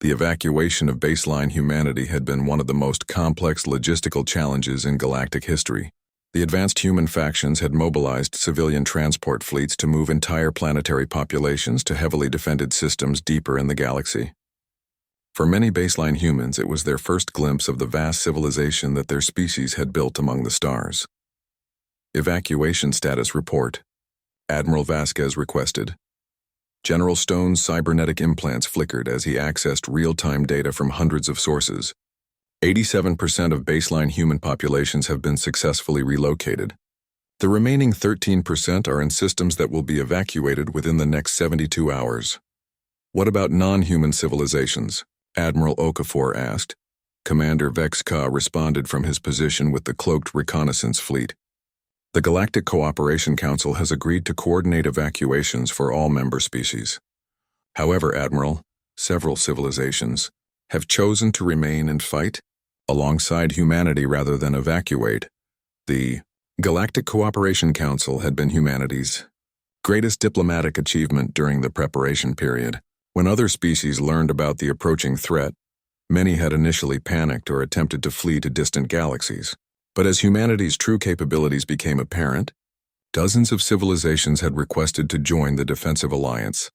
The evacuation of baseline humanity had been one of the most complex logistical challenges in galactic history. The advanced human factions had mobilized civilian transport fleets to move entire planetary populations to heavily defended systems deeper in the galaxy. For many baseline humans, it was their first glimpse of the vast civilization that their species had built among the stars. "Evacuation status report," Admiral Vasquez requested. General Stone's cybernetic implants flickered as he accessed real-time data from hundreds of sources. 87% of baseline human populations have been successfully relocated. The remaining 13% are in systems that will be evacuated within the next 72 hours. What about non-human civilizations? Admiral Okafor asked. Commander Vex Ka responded from his position with the cloaked reconnaissance fleet. The Galactic Cooperation Council has agreed to coordinate evacuations for all member species. However, Admiral, several civilizations have chosen to remain and fight alongside humanity rather than evacuate. The Galactic Cooperation Council had been humanity's greatest diplomatic achievement during the preparation period. When other species learned about the approaching threat, many had initially panicked or attempted to flee to distant galaxies. But as humanity's true capabilities became apparent, dozens of civilizations had requested to join the defensive alliance.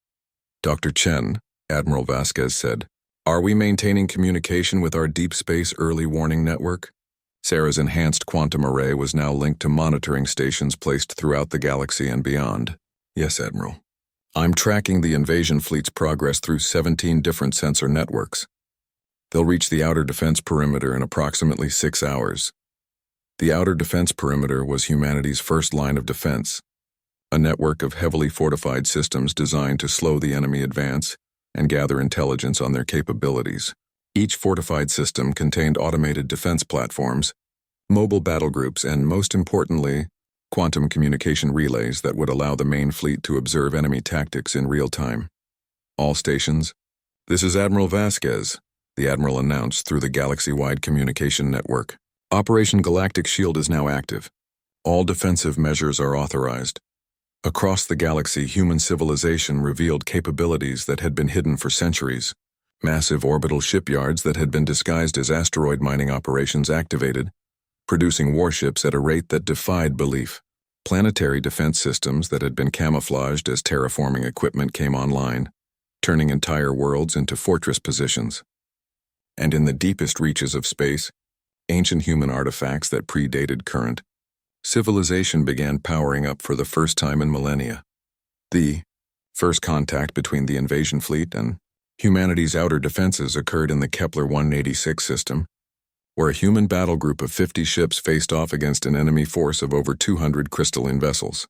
Dr. Chen, Admiral Vasquez said, "Are we maintaining communication with our deep space early warning network?" Sarah's enhanced quantum array was now linked to monitoring stations placed throughout the galaxy and beyond. "Yes, Admiral. I'm tracking the invasion fleet's progress through 17 different sensor networks. They'll reach the outer defense perimeter in approximately 6 hours. The outer defense perimeter was humanity's first line of defense, a network of heavily fortified systems designed to slow the enemy advance and gather intelligence on their capabilities. Each fortified system contained automated defense platforms, mobile battle groups, and most importantly, quantum communication relays that would allow the main fleet to observe enemy tactics in real time. All stations, this is Admiral Vasquez, the Admiral announced through the galaxy-wide communication network. Operation Galactic Shield is now active. All defensive measures are authorized. Across the galaxy, human civilization revealed capabilities that had been hidden for centuries. Massive orbital shipyards that had been disguised as asteroid mining operations activated, producing warships at a rate that defied belief. Planetary defense systems that had been camouflaged as terraforming equipment came online, turning entire worlds into fortress positions. And in the deepest reaches of space, ancient human artifacts that predated current civilization began powering up for the first time in millennia. The first contact between the invasion fleet and humanity's outer defenses occurred in the Kepler 186 system, where a human battle group of 50 ships faced off against an enemy force of over 200 crystalline vessels.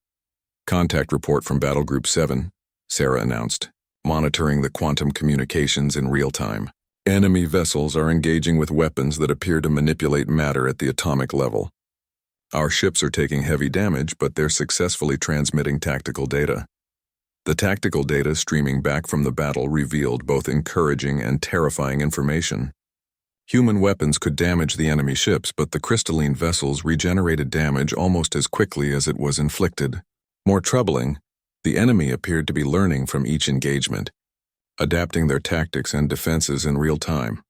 "Contact report from Battle Group 7, Sarah announced, monitoring the quantum communications in real time. Enemy vessels are engaging with weapons that appear to manipulate matter at the atomic level. Our ships are taking heavy damage, but they're successfully transmitting tactical data." The tactical data streaming back from the battle revealed both encouraging and terrifying information. Human weapons could damage the enemy ships, but the crystalline vessels regenerated damage almost as quickly as it was inflicted. More troubling, the enemy appeared to be learning from each engagement, adapting their tactics and defenses in real time.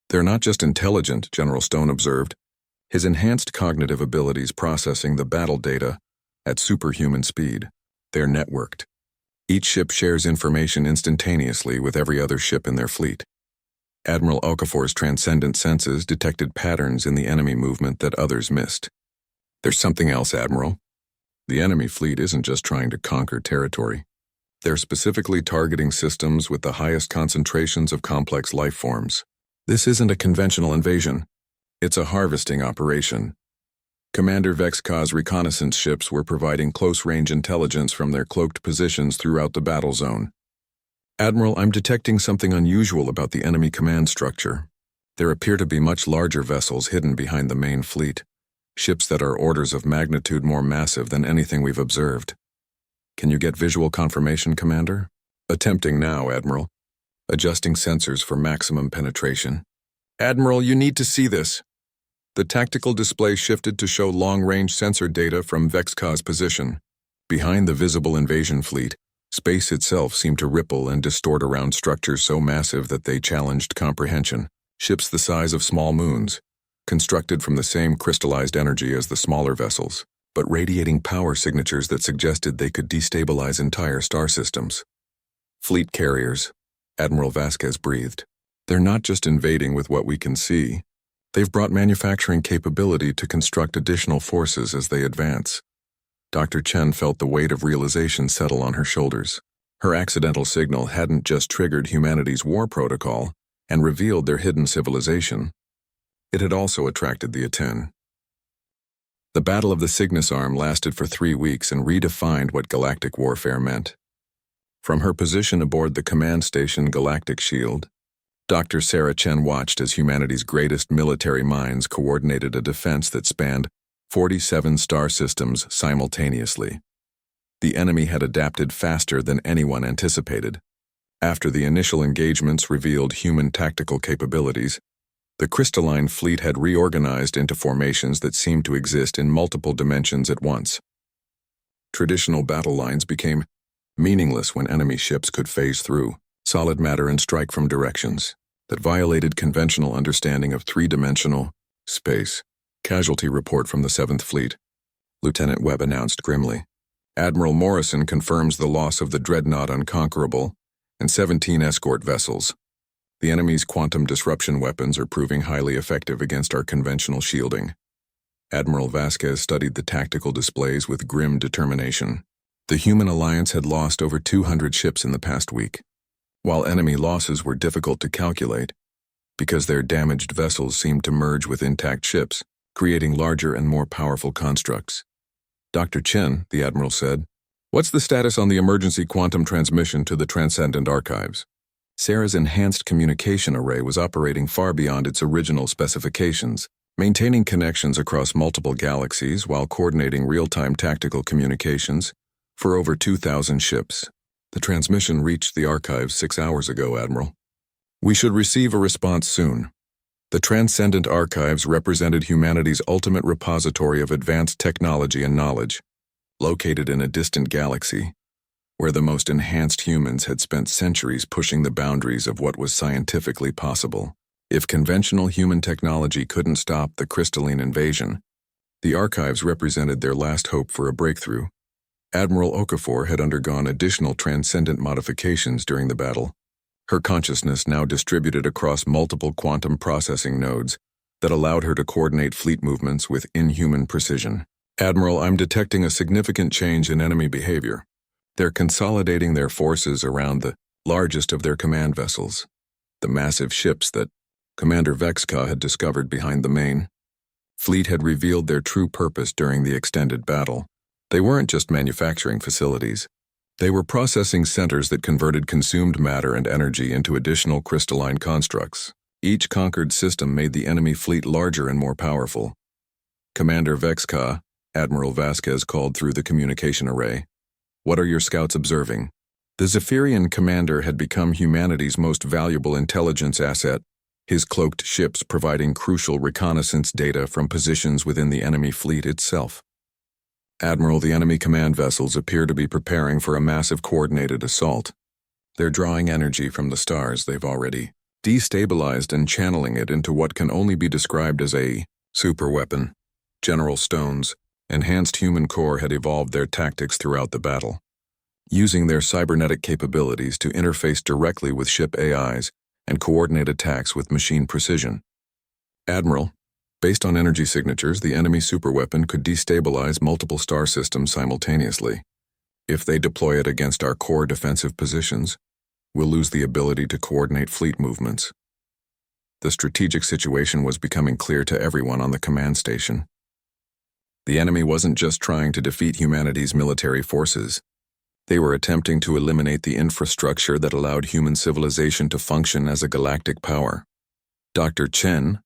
"They're not just intelligent," General Stone observed, his enhanced cognitive abilities processing the battle data at superhuman speed. "They're networked. Each ship shares information instantaneously with every other ship in their fleet." Admiral Okafor's transcendent senses detected patterns in the enemy movement that others missed. "There's something else, Admiral. The enemy fleet isn't just trying to conquer territory. They're specifically targeting systems with the highest concentrations of complex life forms. This isn't a conventional invasion. It's a harvesting operation." Commander Vex Ka's reconnaissance ships were providing close-range intelligence from their cloaked positions throughout the battle zone. "Admiral, I'm detecting something unusual about the enemy command structure. There appear to be much larger vessels hidden behind the main fleet, ships that are orders of magnitude more massive than anything we've observed. Can you get visual confirmation, Commander?" "Attempting now, Admiral. Adjusting sensors for maximum penetration." "Admiral, you need to see this." The tactical display shifted to show long-range sensor data from Vex Ka's position. Behind the visible invasion fleet, space itself seemed to ripple and distort around structures so massive that they challenged comprehension. Ships the size of small moons, constructed from the same crystallized energy as the smaller vessels, but radiating power signatures that suggested they could destabilize entire star systems. "Fleet carriers," Admiral Vasquez breathed. "They're not just invading with what we can see. They've brought manufacturing capability to construct additional forces as they advance." Dr. Chen felt the weight of realization settle on her shoulders. Her accidental signal hadn't just triggered humanity's war protocol and revealed their hidden civilization. It had also attracted the attention The Battle of the Cygnus Arm lasted for 3 weeks and redefined what galactic warfare meant. From her position aboard the command station Galactic Shield, Dr. Sarah Chen watched as humanity's greatest military minds coordinated a defense that spanned 47 star systems simultaneously. The enemy had adapted faster than anyone anticipated. After the initial engagements revealed human tactical capabilities, the crystalline fleet had reorganized into formations that seemed to exist in multiple dimensions at once. Traditional battle lines became meaningless when enemy ships could phase through solid matter and strike from directions that violated conventional understanding of three-dimensional space. Casualty report from the 7th Fleet. Lieutenant Webb announced grimly. Admiral Morrison confirms the loss of the dreadnought Unconquerable and 17 escort vessels. The enemy's quantum disruption weapons are proving highly effective against our conventional shielding. Admiral Vasquez studied the tactical displays with grim determination. The human alliance had lost over 200 ships in the past week, while enemy losses were difficult to calculate because their damaged vessels seemed to merge with intact ships, creating larger and more powerful constructs. Dr. Chen, the Admiral said, "What's the status on the emergency quantum transmission to the Transcendent Archives?" Sarah's enhanced communication array was operating far beyond its original specifications, maintaining connections across multiple galaxies while coordinating real-time tactical communications for over 2,000 ships. The transmission reached the archives 6 hours ago, Admiral. We should receive a response soon. The Transcendent Archives represented humanity's ultimate repository of advanced technology and knowledge, located in a distant galaxy, where the most enhanced humans had spent centuries pushing the boundaries of what was scientifically possible. If conventional human technology couldn't stop the crystalline invasion, the archives represented their last hope for a breakthrough. Admiral Okafor had undergone additional transcendent modifications during the battle, her consciousness now distributed across multiple quantum processing nodes that allowed her to coordinate fleet movements with inhuman precision. Admiral, I'm detecting a significant change in enemy behavior. They're consolidating their forces around the largest of their command vessels, the massive ships that Commander Vexka had discovered behind the main fleet had revealed their true purpose during the extended battle. They weren't just manufacturing facilities. They were processing centers that converted consumed matter and energy into additional crystalline constructs. Each conquered system made the enemy fleet larger and more powerful. Commander Vexka, Admiral Vasquez called through the communication array. What are your scouts observing? The Zephyrian commander had become humanity's most valuable intelligence asset, his cloaked ships providing crucial reconnaissance data from positions within the enemy fleet itself. Admiral, the enemy command vessels appear to be preparing for a massive coordinated assault. They're drawing energy from the stars they've already destabilized and channeling it into what can only be described as a superweapon. General Stone's enhanced human core had evolved their tactics throughout the battle, using their cybernetic capabilities to interface directly with ship AIs and coordinate attacks with machine precision. Admiral, based on energy signatures, the enemy superweapon could destabilize multiple star systems simultaneously. If they deploy it against our core defensive positions, we'll lose the ability to coordinate fleet movements. The strategic situation was becoming clear to everyone on the command station. The enemy wasn't just trying to defeat humanity's military forces. They were attempting to eliminate the infrastructure that allowed human civilization to function as a galactic power. Dr. Chen,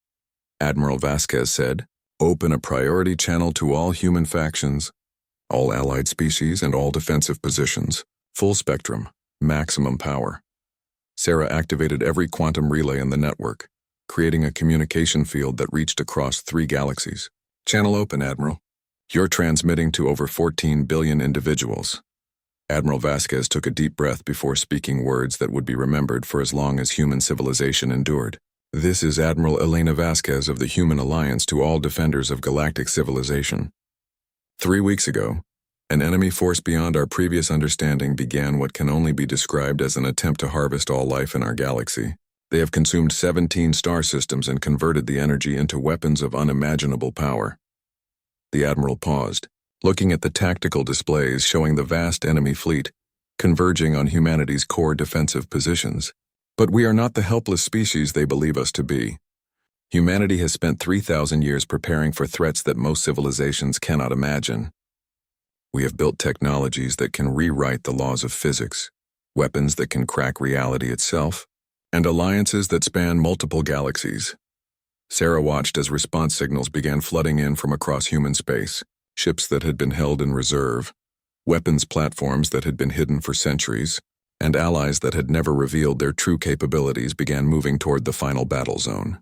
Admiral Vasquez said, open a priority channel to all human factions, all allied species and all defensive positions, full spectrum, maximum power. Sarah activated every quantum relay in the network, creating a communication field that reached across 3 galaxies. Channel open, Admiral. You're transmitting to over 14 billion individuals. Admiral Vasquez took a deep breath before speaking words that would be remembered for as long as human civilization endured. This is Admiral Elena Vasquez of the Human Alliance to all defenders of galactic civilization. 3 weeks ago, an enemy force beyond our previous understanding began what can only be described as an attempt to harvest all life in our galaxy. They have consumed 17 star systems and converted the energy into weapons of unimaginable power. The Admiral paused, looking at the tactical displays showing the vast enemy fleet, converging on humanity's core defensive positions. But we are not the helpless species they believe us to be. Humanity has spent 3,000 years preparing for threats that most civilizations cannot imagine. We have built technologies that can rewrite the laws of physics, weapons that can crack reality itself, and alliances that span multiple galaxies. Sarah watched as response signals began flooding in from across human space, ships that had been held in reserve, weapons platforms that had been hidden for centuries, and allies that had never revealed their true capabilities began moving toward the final battle zone.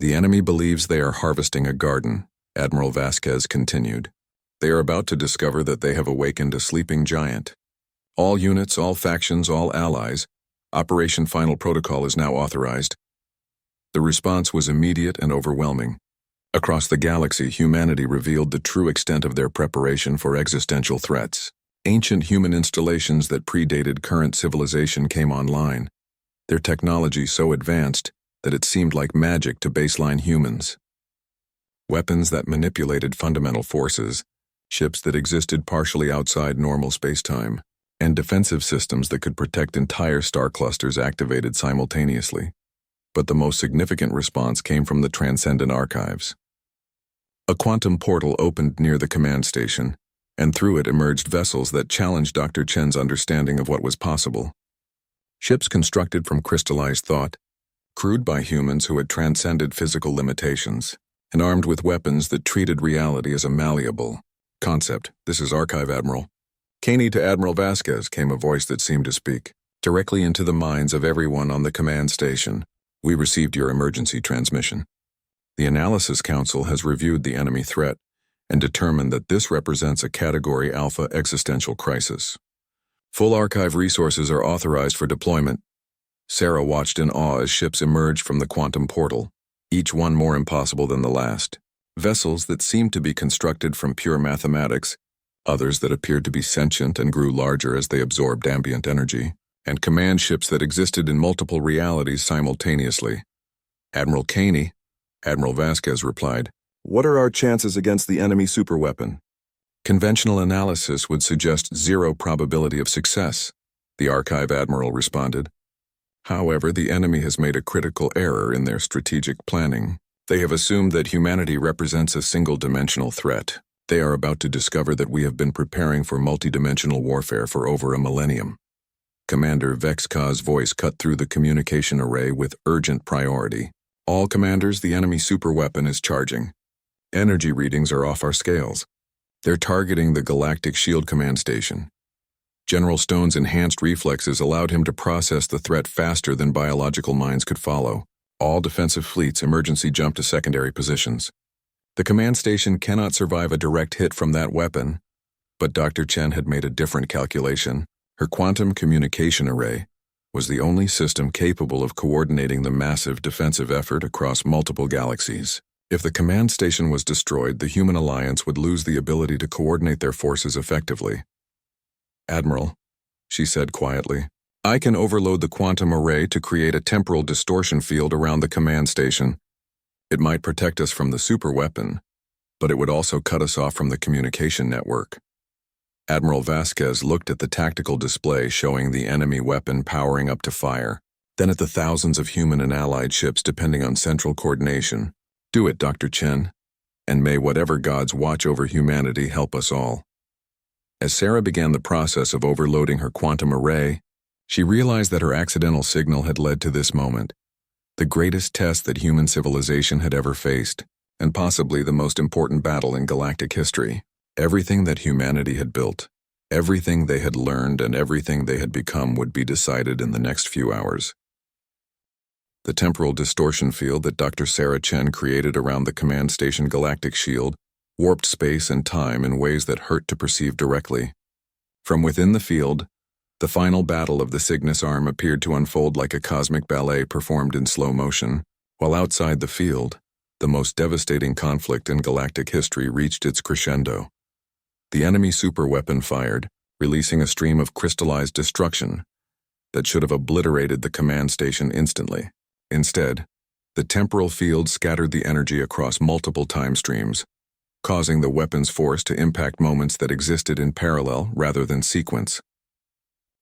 The enemy believes they are harvesting a garden, Admiral Vasquez continued. They are about to discover that they have awakened a sleeping giant. All units, all factions, all allies, Operation Final Protocol is now authorized. The response was immediate and overwhelming. Across the galaxy, humanity revealed the true extent of their preparation for existential threats. Ancient human installations that predated current civilization came online, their technology so advanced that it seemed like magic to baseline humans. Weapons that manipulated fundamental forces, ships that existed partially outside normal spacetime, and defensive systems that could protect entire star clusters activated simultaneously. But the most significant response came from the Transcendent Archives. A quantum portal opened near the command station, and through it emerged vessels that challenged Dr. Chen's understanding of what was possible. Ships constructed from crystallized thought, crewed by humans who had transcended physical limitations, and armed with weapons that treated reality as a malleable concept. This is Archive Admiral. Caney to Admiral Vasquez, came a voice that seemed to speak directly into the minds of everyone on the command station. We received your emergency transmission. The Analysis Council has reviewed the enemy threat and determined that this represents a Category Alpha existential crisis. Full archive resources are authorized for deployment. Sarah watched in awe as ships emerged from the quantum portal, each one more impossible than the last. Vessels that seemed to be constructed from pure mathematics, others that appeared to be sentient and grew larger as they absorbed ambient energy, and command ships that existed in multiple realities simultaneously. Admiral Caney, Admiral Vasquez replied, "What are our chances against the enemy superweapon?" "Conventional analysis would suggest 0 probability of success," the Archive Admiral responded. "However, the enemy has made a critical error in their strategic planning. They have assumed that humanity represents a single-dimensional threat. They are about to discover that we have been preparing for multidimensional warfare for over a millennium." Commander Vexka's voice cut through the communication array with urgent priority. "All commanders, the enemy superweapon is charging. Energy readings are off our scales. They're targeting the Galactic Shield Command Station. General Stone's enhanced reflexes allowed him to process the threat faster than biological minds could follow. All defensive fleets emergency jump to secondary positions. The command station cannot survive a direct hit from that weapon." But Dr. Chen had made a different calculation. Her quantum communication array was the only system capable of coordinating the massive defensive effort across multiple galaxies. If the command station was destroyed, the human alliance would lose the ability to coordinate their forces effectively. "Admiral," she said quietly, "I can overload the quantum array to create a temporal distortion field around the command station. It might protect us from the superweapon, but it would also cut us off from the communication network." Admiral Vasquez looked at the tactical display showing the enemy weapon powering up to fire, then at the thousands of human and allied ships depending on central coordination. "Do it, Dr. Chen, and may whatever gods watch over humanity help us all." As Sarah began the process of overloading her quantum array, she realized that her accidental signal had led to this moment, the greatest test that human civilization had ever faced, and possibly the most important battle in galactic history. Everything that humanity had built, everything they had learned, and everything they had become would be decided in the next few hours. The temporal distortion field that Dr. Sarah Chen created around the command station galactic shield warped space and time in ways that hurt to perceive directly. From within the field, the final battle of the Cygnus Arm appeared to unfold like a cosmic ballet performed in slow motion, while outside the field, the most devastating conflict in galactic history reached its crescendo. The enemy superweapon fired, releasing a stream of crystallized destruction that should have obliterated the command station instantly. Instead, the temporal field scattered the energy across multiple time streams, causing the weapon's force to impact moments that existed in parallel rather than sequence.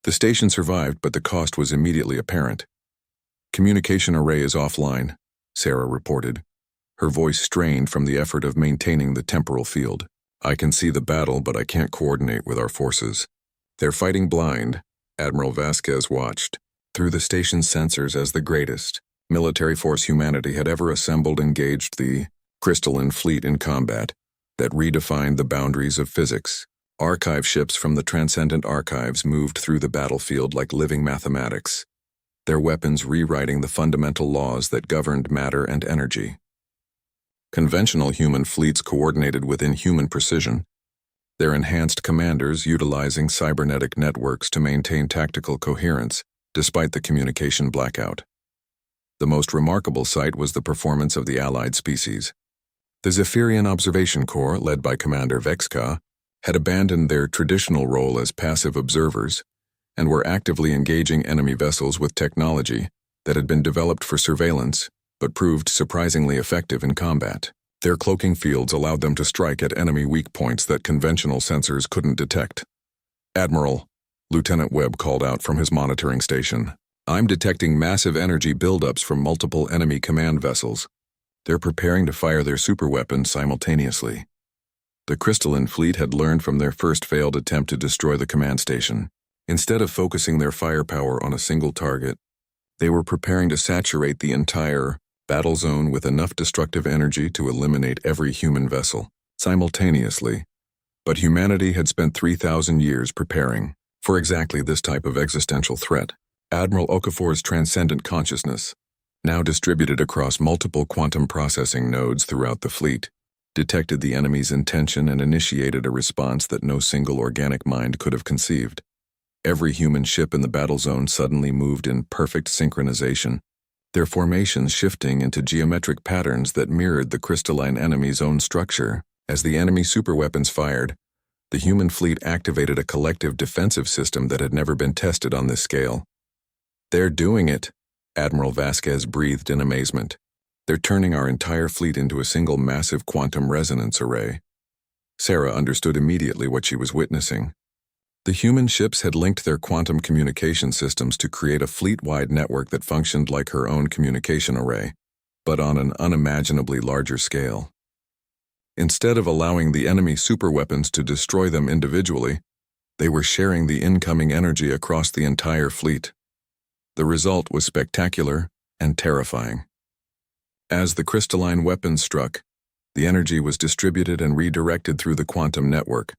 The station survived, but the cost was immediately apparent. "Communication array is offline. Sarah reported, her voice strained from the effort of maintaining the temporal field. I can see the battle, but I can't coordinate with our forces. They're fighting blind, Admiral Vasquez watched, through the station's sensors as the greatest military force humanity had ever assembled engaged the crystalline fleet in combat that redefined the boundaries of physics. Archive ships from the transcendent archives moved through the battlefield like living mathematics, their weapons rewriting the fundamental laws that governed matter and energy. Conventional human fleets coordinated with inhuman precision, their enhanced commanders utilizing cybernetic networks to maintain tactical coherence despite the communication blackout. The most remarkable sight was the performance of the allied species. The Zephyrian Observation Corps, led by Commander Vexka, had abandoned their traditional role as passive observers and were actively engaging enemy vessels with technology that had been developed for surveillance but proved surprisingly effective in combat. Their cloaking fields allowed them to strike at enemy weak points that conventional sensors couldn't detect. Admiral, Lieutenant Webb called out from his monitoring station, I'm detecting massive energy buildups from multiple enemy command vessels. They're preparing to fire their superweapons simultaneously. The crystalline fleet had learned from their first failed attempt to destroy the command station. Instead of focusing their firepower on a single target, they were preparing to saturate the entire battle zone with enough destructive energy to eliminate every human vessel simultaneously. But humanity had spent 3,000 years preparing for exactly this type of existential threat. Admiral Okafor's transcendent consciousness, now distributed across multiple quantum processing nodes throughout the fleet, detected the enemy's intention and initiated a response that no single organic mind could have conceived. Every human ship in the battle zone suddenly moved in perfect synchronization, their formations shifting into geometric patterns that mirrored the crystalline enemy's own structure. As the enemy superweapons fired, the human fleet activated a collective defensive system that had never been tested on this scale. They're doing it, Admiral Vasquez breathed in amazement. They're turning our entire fleet into a single massive quantum resonance array. Sarah understood immediately what she was witnessing. The human ships had linked their quantum communication systems to create a fleet-wide network that functioned like her own communication array, but on an unimaginably larger scale. Instead of allowing the enemy superweapons to destroy them individually, they were sharing the incoming energy across the entire fleet. The result was spectacular and terrifying. As the crystalline weapons struck, the energy was distributed and redirected through the quantum network,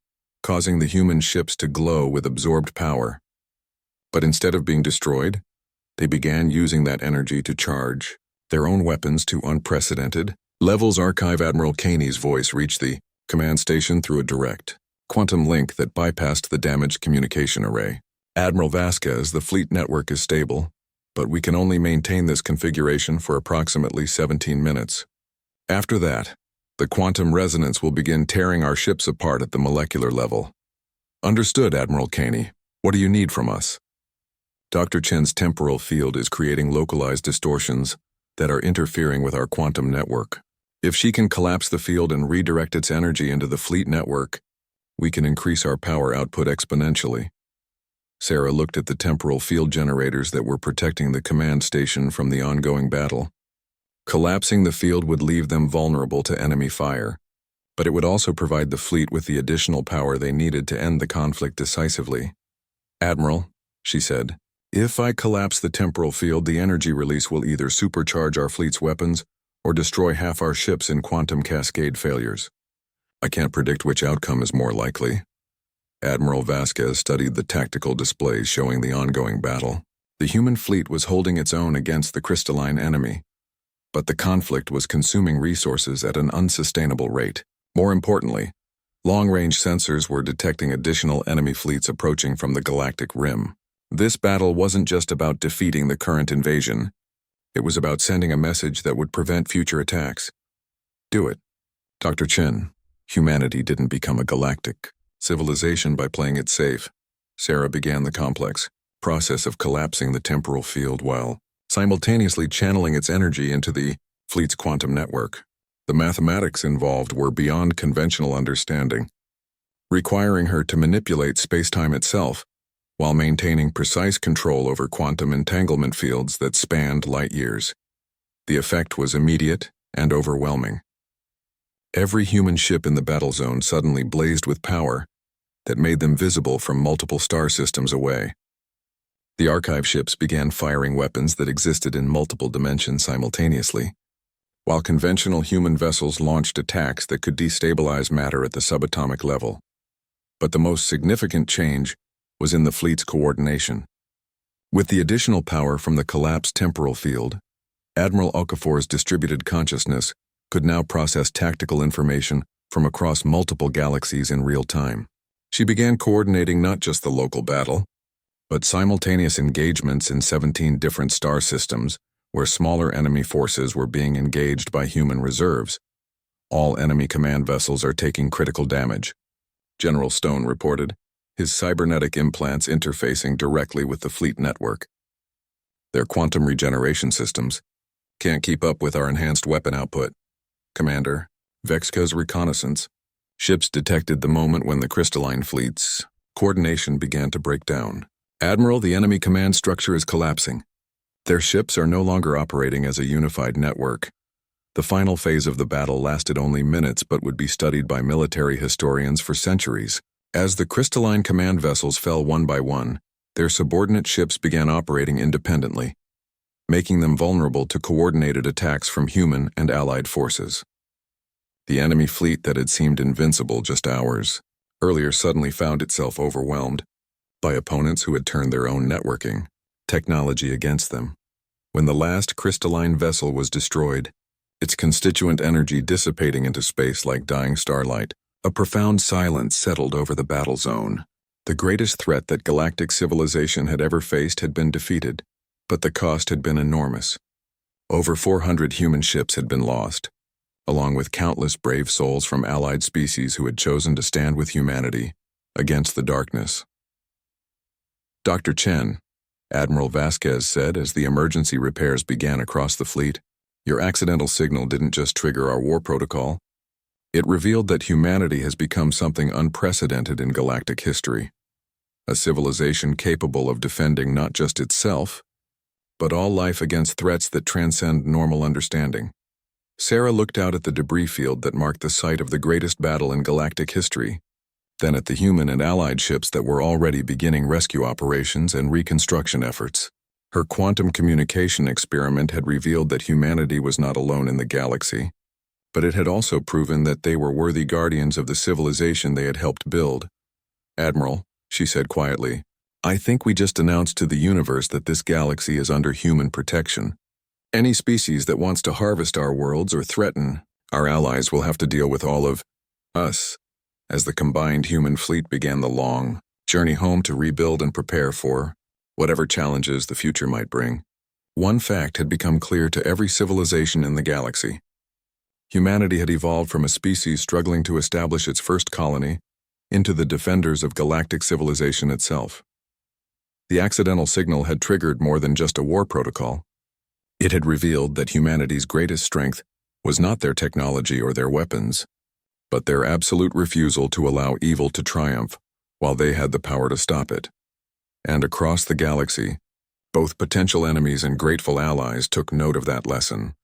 causing the human ships to glow with absorbed power. But instead of being destroyed, they began using that energy to charge their own weapons to unprecedented levels. Archive Admiral Kaney's voice reached the command station through a direct quantum link that bypassed the damaged communication array. Admiral Vasquez, the fleet network is stable, but we can only maintain this configuration for approximately 17 minutes. After that, the quantum resonance will begin tearing our ships apart at the molecular level. Understood, Admiral Kaney. What do you need from us? Dr. Chen's temporal field is creating localized distortions that are interfering with our quantum network. If she can collapse the field and redirect its energy into the fleet network, we can increase our power output exponentially. Sarah looked at the temporal field generators that were protecting the command station from the ongoing battle. Collapsing the field would leave them vulnerable to enemy fire, but it would also provide the fleet with the additional power they needed to end the conflict decisively. Admiral, she said, if I collapse the temporal field, the energy release will either supercharge our fleet's weapons or destroy half our ships in quantum cascade failures. I can't predict which outcome is more likely. Admiral Vasquez studied the tactical displays showing the ongoing battle. The human fleet was holding its own against the crystalline enemy, but the conflict was consuming resources at an unsustainable rate. More importantly, long-range sensors were detecting additional enemy fleets approaching from the galactic rim. This battle wasn't just about defeating the current invasion. It was about sending a message that would prevent future attacks. Do it. Dr. Chen, humanity didn't become a galactic civilization by playing it safe. Sarah began the complex process of collapsing the temporal field while simultaneously channeling its energy into the fleet's quantum network. The mathematics involved were beyond conventional understanding, requiring her to manipulate space-time itself while maintaining precise control over quantum entanglement fields that spanned light years. The effect was immediate and overwhelming. Every human ship in the battle zone suddenly blazed with power that made them visible from multiple star systems away. The archive ships began firing weapons that existed in multiple dimensions simultaneously, while conventional human vessels launched attacks that could destabilize matter at the subatomic level. But the most significant change was in the fleet's coordination. With the additional power from the collapsed temporal field, Admiral Okafor's distributed consciousness could now process tactical information from across multiple galaxies in real time. She began coordinating not just the local battle, but simultaneous engagements in 17 different star systems where smaller enemy forces were being engaged by human reserves. All enemy command vessels are taking critical damage, General Stone reported, his cybernetic implants interfacing directly with the fleet network. Their quantum regeneration systems can't keep up with our enhanced weapon output. Commander, Vexka's reconnaissance. Ships detected the moment when the crystalline fleet's coordination began to break down. Admiral, the enemy command structure is collapsing. Their ships are no longer operating as a unified network. The final phase of the battle lasted only minutes but would be studied by military historians for centuries. As the crystalline command vessels fell one by one, their subordinate ships began operating independently, making them vulnerable to coordinated attacks from human and allied forces. The enemy fleet that had seemed invincible just hours earlier suddenly found itself overwhelmed by opponents who had turned their own networking technology against them. When the last crystalline vessel was destroyed, its constituent energy dissipating into space like dying starlight, a profound silence settled over the battle zone. The greatest threat that galactic civilization had ever faced had been defeated, but the cost had been enormous. Over 400 human ships had been lost, along with countless brave souls from allied species who had chosen to stand with humanity against the darkness. Dr. Chen, Admiral Vasquez said as the emergency repairs began across the fleet, your accidental signal didn't just trigger our war protocol. It revealed that humanity has become something unprecedented in galactic history. A civilization capable of defending not just itself, but all life against threats that transcend normal understanding. Sarah looked out at the debris field that marked the site of the greatest battle in galactic history, then at the human and allied ships that were already beginning rescue operations and reconstruction efforts. Her quantum communication experiment had revealed that humanity was not alone in the galaxy, but it had also proven that they were worthy guardians of the civilization they had helped build. Admiral, she said quietly, I think we just announced to the universe that this galaxy is under human protection. Any species that wants to harvest our worlds or threaten our allies will have to deal with all of us, as the combined human fleet began the long journey home to rebuild and prepare for whatever challenges the future might bring. One fact had become clear to every civilization in the galaxy. Humanity had evolved from a species struggling to establish its first colony into the defenders of galactic civilization itself. The accidental signal had triggered more than just a war protocol. It had revealed that humanity's greatest strength was not their technology or their weapons, but their absolute refusal to allow evil to triumph while they had the power to stop it. And across the galaxy, both potential enemies and grateful allies took note of that lesson.